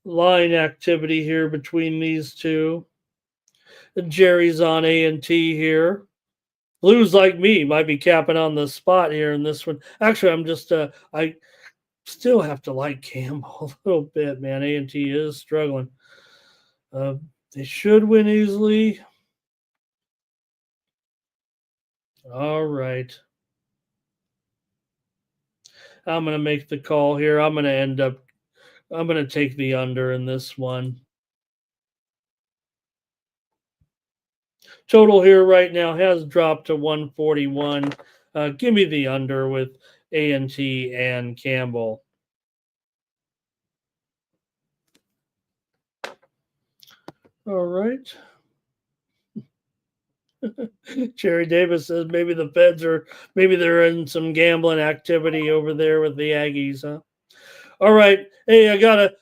line activity here between these two. Jerry's on A&T here. Blues, like me, might be capping on the spot here in this one. Actually, I'm just I still have to like Campbell a little bit, man. A&T is struggling. They should win easily. All right. I'm going to make the call here. I'm going to take the under in this one. Total here right now has dropped to 141. Give me the under with A&T and Campbell. All right. Jerry Davis says maybe the Feds maybe they're in some gambling activity over there with the Aggies, huh? All right. Hey, I got to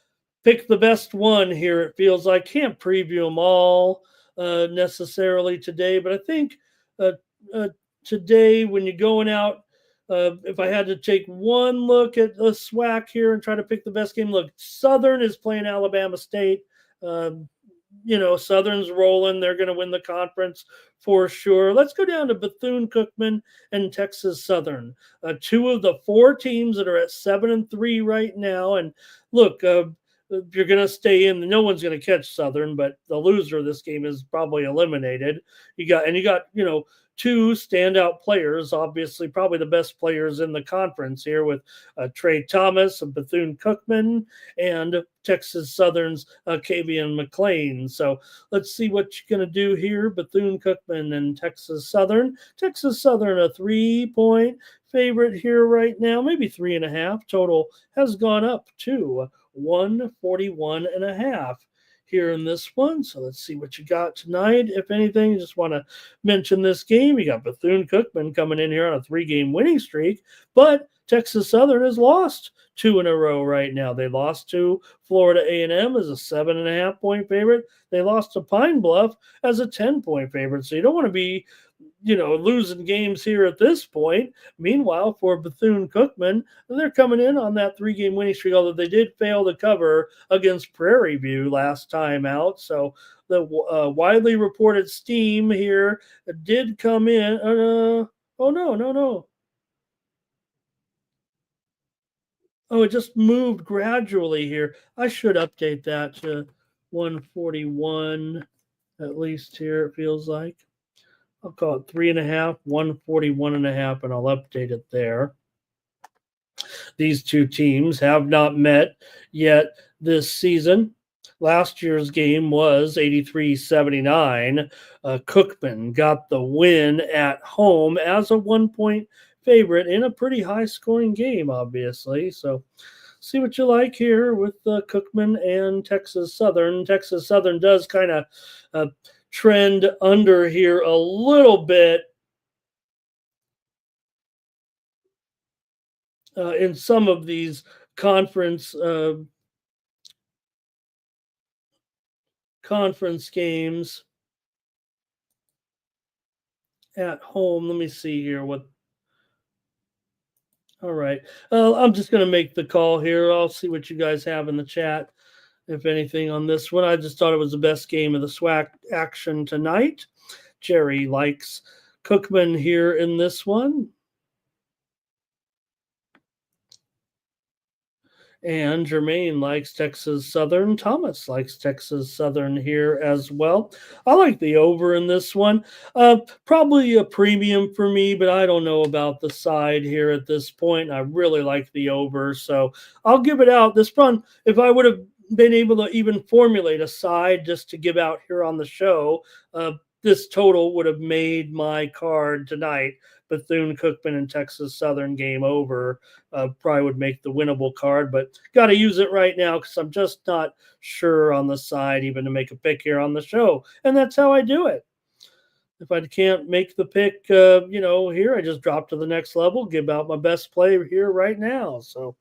pick the best one here. It feels like can't preview them all necessarily today, but I think today when you're going out, if I had to take one look at the SWAC here and try to pick the best game, look, Southern is playing Alabama State. Southern's rolling. They're going to win the conference for sure. Let's go down to Bethune-Cookman and Texas Southern, two of the four teams that are at 7-3 right now. And look, you're going to stay in. No one's going to catch Southern, but the loser of this game is probably eliminated. You got two standout players, obviously probably the best players in the conference here with Trey Thomas of Bethune-Cookman and Texas Southern's Kavian McLean. So let's see what you're going to do here. Bethune-Cookman and Texas Southern. Texas Southern, a 3-point favorite here right now, maybe 3.5. Total has gone up to 141.5 here in this one. So let's see what you got tonight. If anything, just want to mention this game. You got Bethune-Cookman coming in here on a 3-game winning streak, but Texas Southern has lost 2 in a row right now. They lost to Florida A&M as a 7.5-point favorite. They lost to Pine Bluff as a 10-point favorite. So you don't want to be losing games here at this point. Meanwhile, for Bethune-Cookman, they're coming in on that 3-game winning streak, although they did fail to cover against Prairie View last time out. So the widely reported steam here did come in. Oh, no. Oh, it just moved gradually here. I should update that to 141, at least here, it feels like. I'll call it 3.5, 141.5, and I'll update it there. These two teams have not met yet this season. Last year's game was 83-79. Cookman got the win at home as a 1-point favorite in a pretty high-scoring game, obviously. So see what you like here with Cookman and Texas Southern. Texas Southern does kind of trend under here a little bit in some of these conference games at home. Let me see here what. All right. I'm just going to make the call here. I'll see what you guys have in the chat, if anything, on this one. I just thought it was the best game of the SWAC action tonight. Jerry likes Cookman here in this one. And Jermaine likes Texas Southern. Thomas likes Texas Southern here as well. I like the over in this one. Probably a premium for me, but I don't know about the side here at this point. I really like the over, so I'll give it out. This one, if I would have been able to even formulate a side just to give out here on the show, this total would have made my card tonight. Bethune-Cookman and Texas Southern game over probably would make the winnable card, but got to use it right now because I'm just not sure on the side even to make a pick here on the show, and that's how I do it. If I can't make the pick, here, I just drop to the next level, give out my best play here right now. So,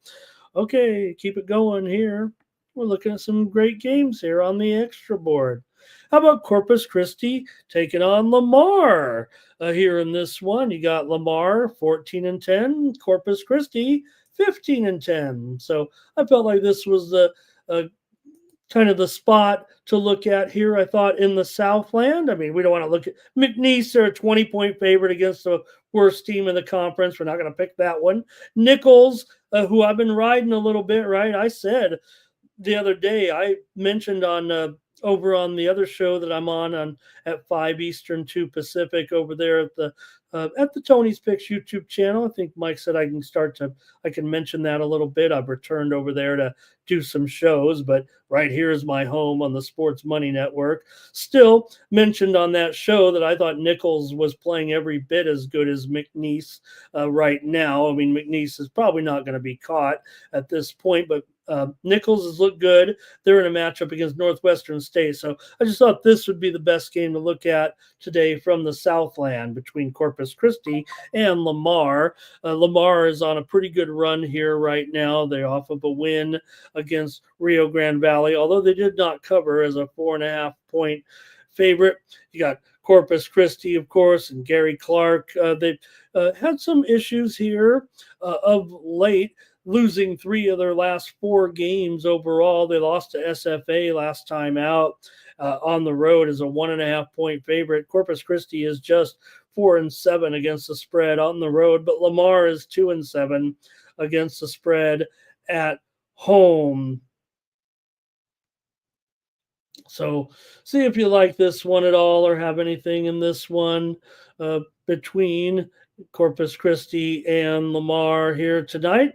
okay, keep it going here. We're looking at some great games here on the extra board. How about Corpus Christi taking on Lamar here in this one? You got Lamar 14-10, Corpus Christi 15-10. So I felt like this was the kind of the spot to look at here. I thought in the Southland. I mean, we don't want to look at McNeese. They're a 20-point favorite against the worst team in the conference. We're not going to pick that one. Nichols, who I've been riding a little bit, right? I said the other day, I mentioned on over on the other show that I'm on at 5 Eastern, 2 Pacific over there at the Tony's Picks YouTube channel. I think Mike said I can mention that a little bit. I've returned over there to do some shows, but right here is my home on the Sports Money Network. Still mentioned on that show that I thought Nichols was playing every bit as good as McNeese right now. I mean, McNeese is probably not going to be caught at this point, but Nichols has looked good. They're in a matchup against Northwestern State. So I just thought this would be the best game to look at today from the Southland between Corpus Christi and Lamar. Lamar is on a pretty good run here right now. They're off of a win against Rio Grande Valley, although they did not cover as a 4.5-point favorite. You got Corpus Christi, of course, and Gary Clark. They've had some issues here of late. losing 3 of their last 4 games overall. They lost to SFA last time out on the road as a 1.5-point favorite. Corpus Christi is just 4-7 against the spread on the road, but Lamar is 2-7 against the spread at home. So see if you like this one at all or have anything in this one between Corpus Christi and Lamar here tonight.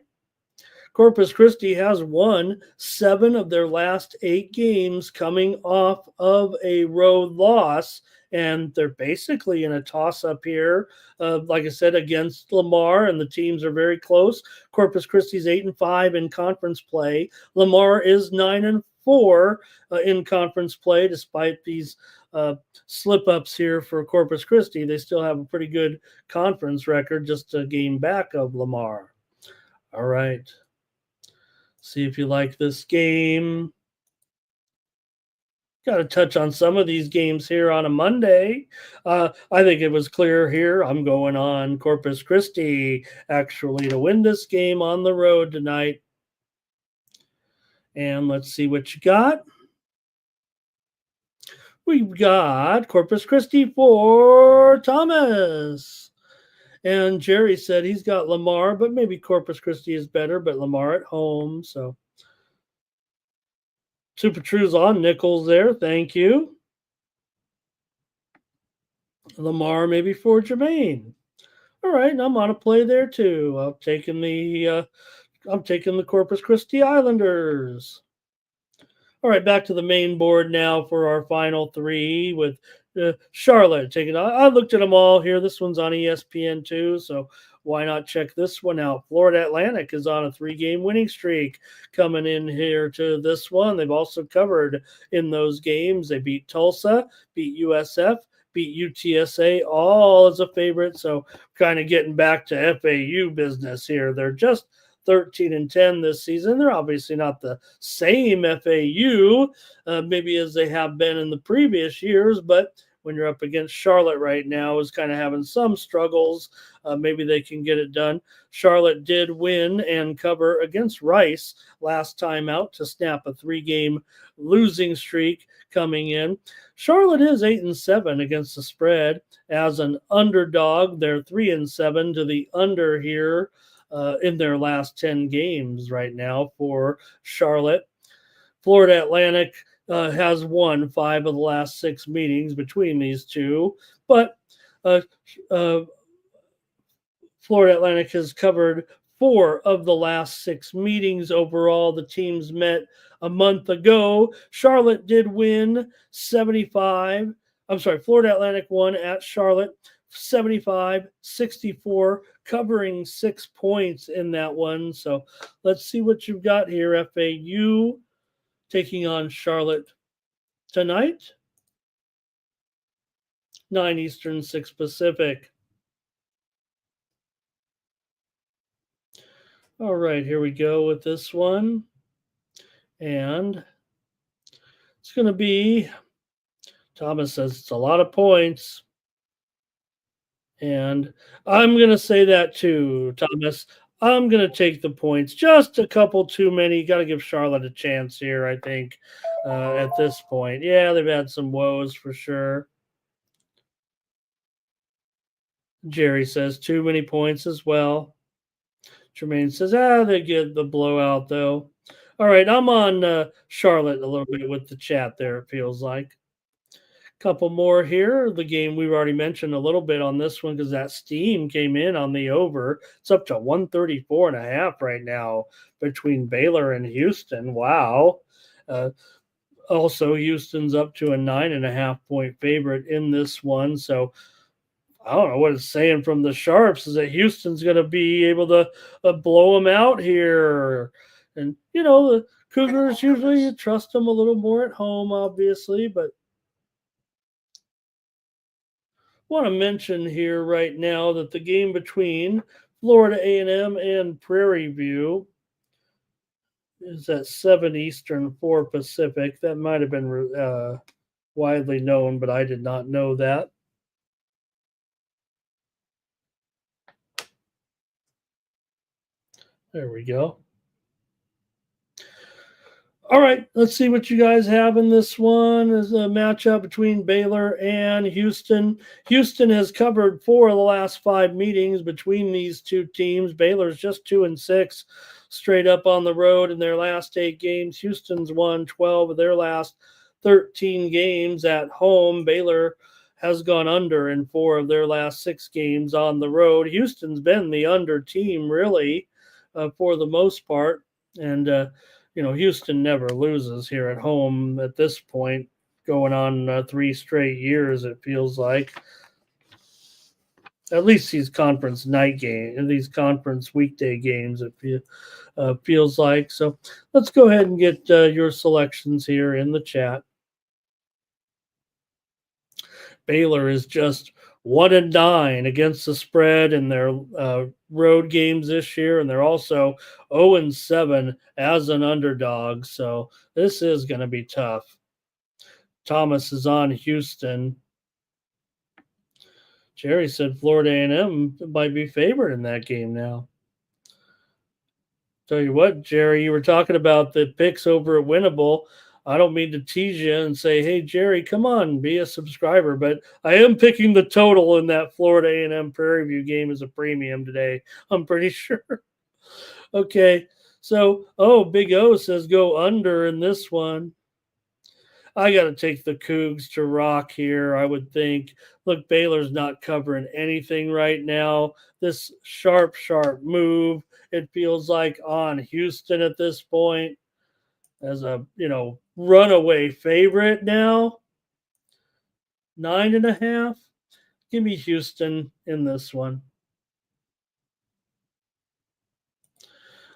Corpus Christi has won 7 of their last 8 games coming off of a road loss, and they're basically in a toss-up here. Like I said, against Lamar, and the teams are very close. Corpus Christi's 8-5 in conference play. Lamar is 9-4 in conference play, despite these slip-ups here for Corpus Christi. They still have a pretty good conference record, just a game back of Lamar. All right. See if you like this game. Got to touch on some of these games here on a Monday. I think it was clear here. I'm going on Corpus Christi actually to win this game on the road tonight. And let's see what you got. We've got Corpus Christi for Thomas. And Jerry said he's got Lamar, but maybe Corpus Christi is better, but Lamar at home. So Super True's on Nichols there. Thank you. Lamar maybe for Jermaine. All right, and I'm on a play there too. I'm taking the Corpus Christi Islanders. All right, back to the main board now for our final 3 with Charlotte taking. I looked at them all here. This one's on ESPN too, so why not check this one out? Florida Atlantic is on a 3-game winning streak coming in here to this one. They've also covered in those games. They beat Tulsa, beat USF, beat UTSA, all as a favorite. So kind of getting back to FAU business here. They're just 13-10 this season. They're obviously not the same FAU maybe as they have been in the previous years, but when you're up against Charlotte right now is kind of having some struggles. Maybe they can get it done. Charlotte did win and cover against Rice last time out to snap a 3-game losing streak coming in. Charlotte is 8-7 against the spread as an underdog. They're 3-7 to the under here in their last 10 games right now for Charlotte. Florida Atlantic has won 5 of the last 6 meetings between these two, but Florida Atlantic has covered 4 of the last 6 meetings overall. The teams met a month ago. Charlotte did win 75. I'm sorry, Florida Atlantic won at Charlotte 75-64, covering 6 points in that one. So let's see what you've got here. FAU taking on Charlotte tonight. 9 Eastern, 6 Pacific. All right, here we go with this one. And it's going to be, Thomas says it's a lot of points. And I'm going to say that too, Thomas. I'm going to take the points. Just a couple too many. Got to give Charlotte a chance here, I think, at this point. Yeah, they've had some woes for sure. Jerry says too many points as well. Jermaine says, they get the blowout, though. All right, I'm on Charlotte a little bit with the chat there, it feels like. Couple more here. The game we've already mentioned a little bit on this one because that steam came in on the over. It's up to 134.5 right now between Baylor and Houston. Wow. Also, Houston's up to a 9.5-point favorite in this one. So I don't know what it's saying from the Sharps is that Houston's going to be able to blow them out here. And, the Cougars usually you trust them a little more at home, obviously, but want to mention here right now that the game between Florida A&M and Prairie View is at 7 Eastern, 4 Pacific. That might have been widely known, but I did not know that. There we go. All right, let's see what you guys have in this one. Is a matchup between Baylor and Houston. Houston has covered 4 of the last 5 meetings between these two teams. Baylor's just 2-6 straight up on the road in their last 8 games. Houston's won 12 of their last 13 games at home. Baylor has gone under in 4 of their last 6 games on the road. Houston's been the under team, really, for the most part. And, Houston never loses here at home at this point, going on 3 straight years, it feels like. At least these conference night games, and these conference weekday games, it feels like. So let's go ahead and get your selections here in the chat. Baylor is just 1-9 against the spread in their road games this year, and they're also 0-7 as an underdog. So this is going to be tough. Thomas is on Houston. Jerry said Florida A&M might be favored in that game now. Tell you what, Jerry, you were talking about the picks over at Winnable. I don't mean to tease you and say, hey, Jerry, come on, be a subscriber. But I am picking the total in that Florida A&M Prairie View game as a premium today. I'm pretty sure. Okay, so, Big O says go under in this one. I got to take the Cougs to rock here, I would think. Look, Baylor's not covering anything right now. This sharp move, it feels like, on Houston at this point as a, runaway favorite now. 9.5. Give me Houston in this one.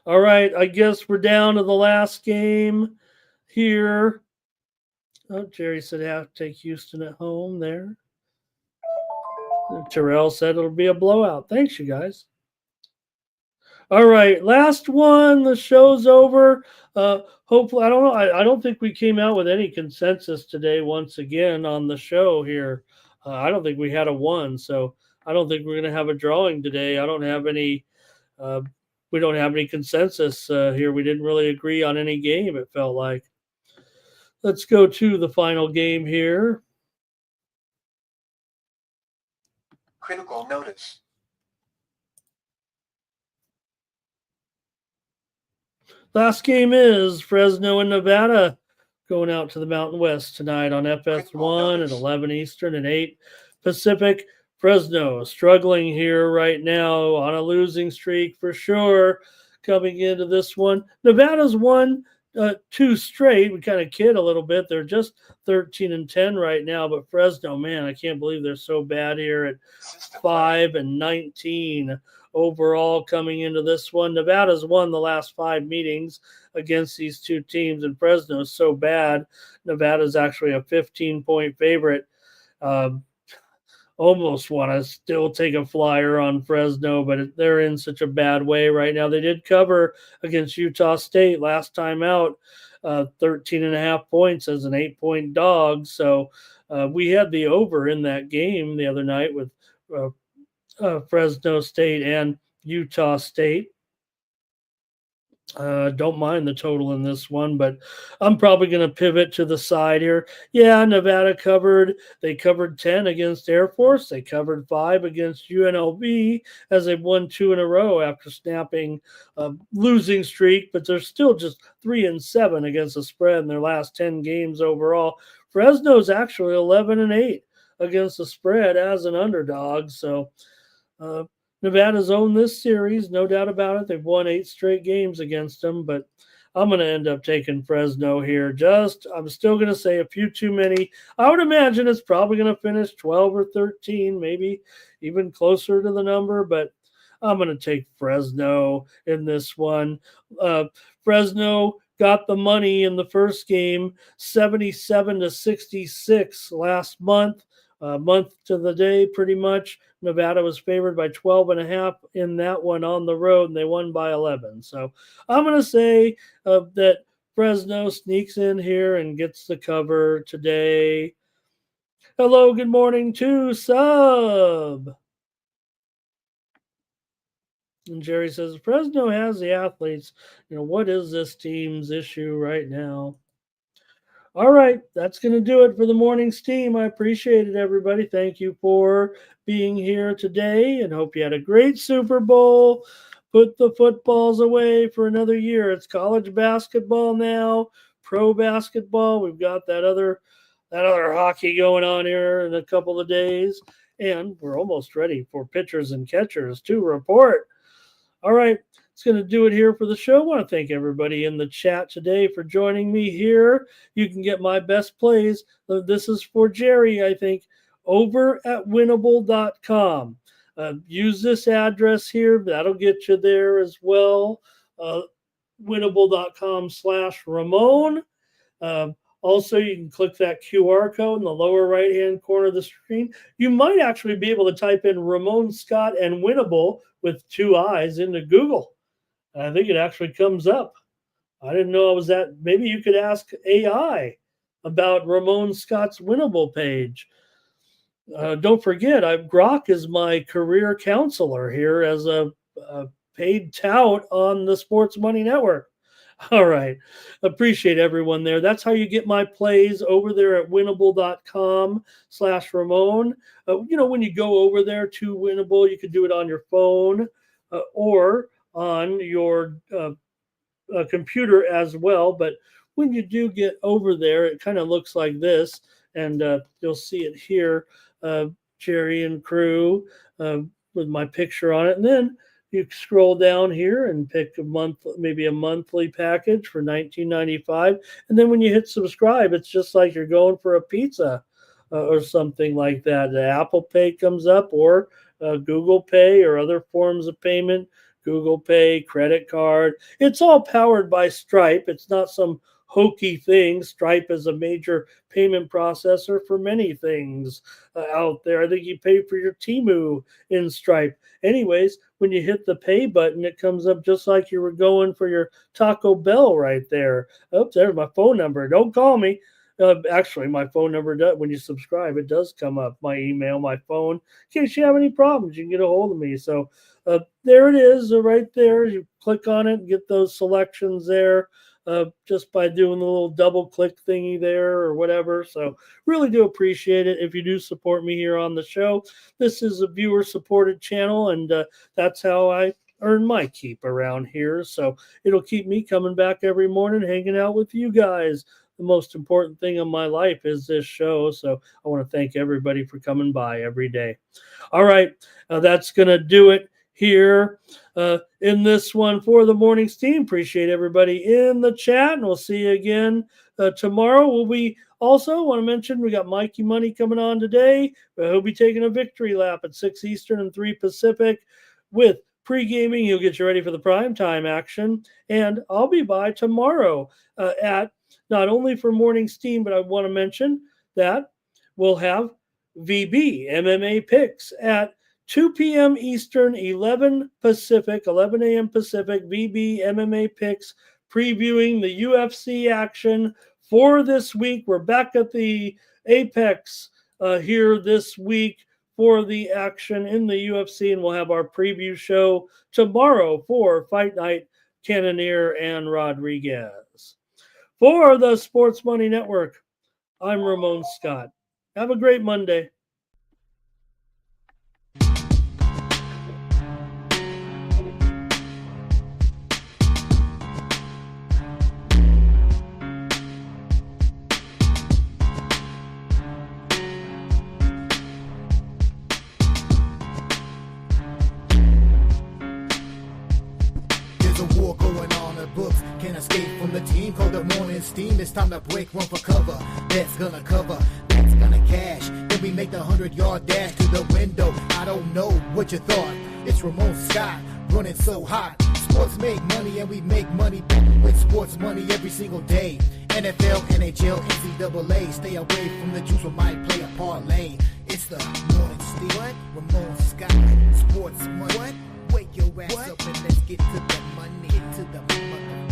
All right, I guess we're down to the last game here. Oh, Jerry said I have to take Houston at home there. Terrell said it'll be a blowout. Thanks, you guys. All right, last one. The show's over. Hopefully, I don't know. I don't think we came out with any consensus today once again on the show here. I don't think we had a 1, so I don't think we're going to have a drawing today. I don't have any we don't have any consensus here. We didn't really agree on any game, it felt like. Let's go to the final game here. Critical notice. Last game is Fresno and Nevada going out to the Mountain West tonight on FS1 at 11 Eastern and 8 Pacific. Fresno struggling here right now on a losing streak for sure coming into this one. Nevada's won 2 straight. We kind of kid a little bit. They're just 13-10 right now, but Fresno, man, I can't believe they're so bad here at 5-19 overall coming into this one. Nevada's won the last 5 meetings against these two teams, and Fresno's so bad. Nevada's actually a 15-point favorite. Almost want to still take a flyer on Fresno, but they're in such a bad way right now. They did cover against Utah State last time out, 13.5 points as an 8-point dog. So we had the over in that game the other night with Fresno State and Utah State. Don't mind the total in this one, but I'm probably going to pivot to the side here. Yeah, Nevada covered. They covered 10 against Air Force. They covered 5 against UNLV as they've won 2 in a row after snapping a losing streak, but they're still just 3-7 against the spread in their last 10 games overall. Fresno's actually 11-8 against the spread as an underdog. So, Nevada's owned this series, no doubt about it. They've won 8 straight games against them, but I'm going to end up taking Fresno here. I'm still going to say a few too many. I would imagine it's probably going to finish 12 or 13, maybe even closer to the number, but I'm going to take Fresno in this one. Fresno got the money in the first game, 77-66 last month. Month to the day, pretty much. Nevada was favored by 12.5 in that one on the road, and they won by 11. So I'm going to say that Fresno sneaks in here and gets the cover today. Hello, good morning to Sub. And Jerry says, Fresno has the athletes. What is this team's issue right now? All right, that's going to do it for the morning steam. I appreciate it, everybody. Thank you for being here today and hope you had a great Super Bowl. Put the footballs away for another year. It's college basketball now, pro basketball. We've got that other hockey going on here in a couple of days, and we're almost ready for pitchers and catchers to report. All right, it's going to do it here for the show. I want to thank everybody in the chat today for joining me here. You can get my best plays. This is for Jerry, I think, over at winnable.com. Use this address here. That'll get you there as well. Winnable.com/Ramon. Also, you can click that QR code in the lower right-hand corner of the screen. You might actually be able to type in Ramon Scott and Winnable with 2 I's into Google. I think it actually comes up. I didn't know I was that. Maybe you could ask AI about Ramon Scott's Winnable page. Don't forget, Grok is my career counselor here as a paid tout on the Sports Money Network. All right. Appreciate everyone there. That's how you get my plays over there at winnable.com/Ramon. When you go over there to Winnable, you could do it on your phone or on your computer as well. But when you do get over there, it kind of looks like this. And you'll see it here, Jerry and crew with my picture on it. And then you scroll down here and pick maybe a monthly package for $19.95. And then when you hit subscribe, it's just like you're going for a pizza or something like that. The Apple Pay comes up, or Google Pay, or other forms of payment, Google Pay, credit card. It's all powered by Stripe. It's not some hokey thing. Stripe is a major payment processor for many things out there. I think you pay for your Temu in Stripe. Anyways, when you hit the pay button, it comes up just like you were going for your Taco Bell right there. Oops, there's my phone number. Don't call me. Actually, my phone number does. When you subscribe, it does come up. My email, my phone. In case you have any problems, you can get a hold of me. So there it is, right there. You click on it and get those selections there. Just by doing the little double click thingy there or whatever. So really do appreciate it if you do support me here on the show. This is a viewer supported channel, and that's how I earn my keep around here. So it'll keep me coming back every morning, hanging out with you guys. The most important thing in my life is this show. So I want to thank everybody for coming by every day. All right, that's going to do it here in this one for the morning steam. Appreciate everybody in the chat, and we'll see you again tomorrow. We also want to mention we got Mikey Money coming on today. He'll be taking a victory lap at 6 Eastern and 3 Pacific with pre-gaming. He'll get you ready for the prime time action, and I'll be by tomorrow at not only for morning steam, but I want to mention that we'll have VB MMA picks at 2 p.m. Eastern, 11 a.m. Pacific, VB MMA picks, previewing the UFC action for this week. We're back at the Apex here this week for the action in the UFC, and we'll have our preview show tomorrow for Fight Night, Cannonier and Rodriguez. For the Sports Money Network, I'm Ramon Scott. Have a great Monday. Books can't escape from the team. Call the morning steam. It's time to break one for cover. That's gonna cover. That's gonna cash. Then we make the 100-yard dash to the window. I don't know what you thought. It's Ramon Scott running so hot. Sports make money and we make money with sports money every single day. NFL, NHL, NCAA. Stay away from the juice. We might play a parlay. It's the morning steam. What? Ramon Scott. Sports money. What? Wake your ass up and let's get to the money. Get to the money.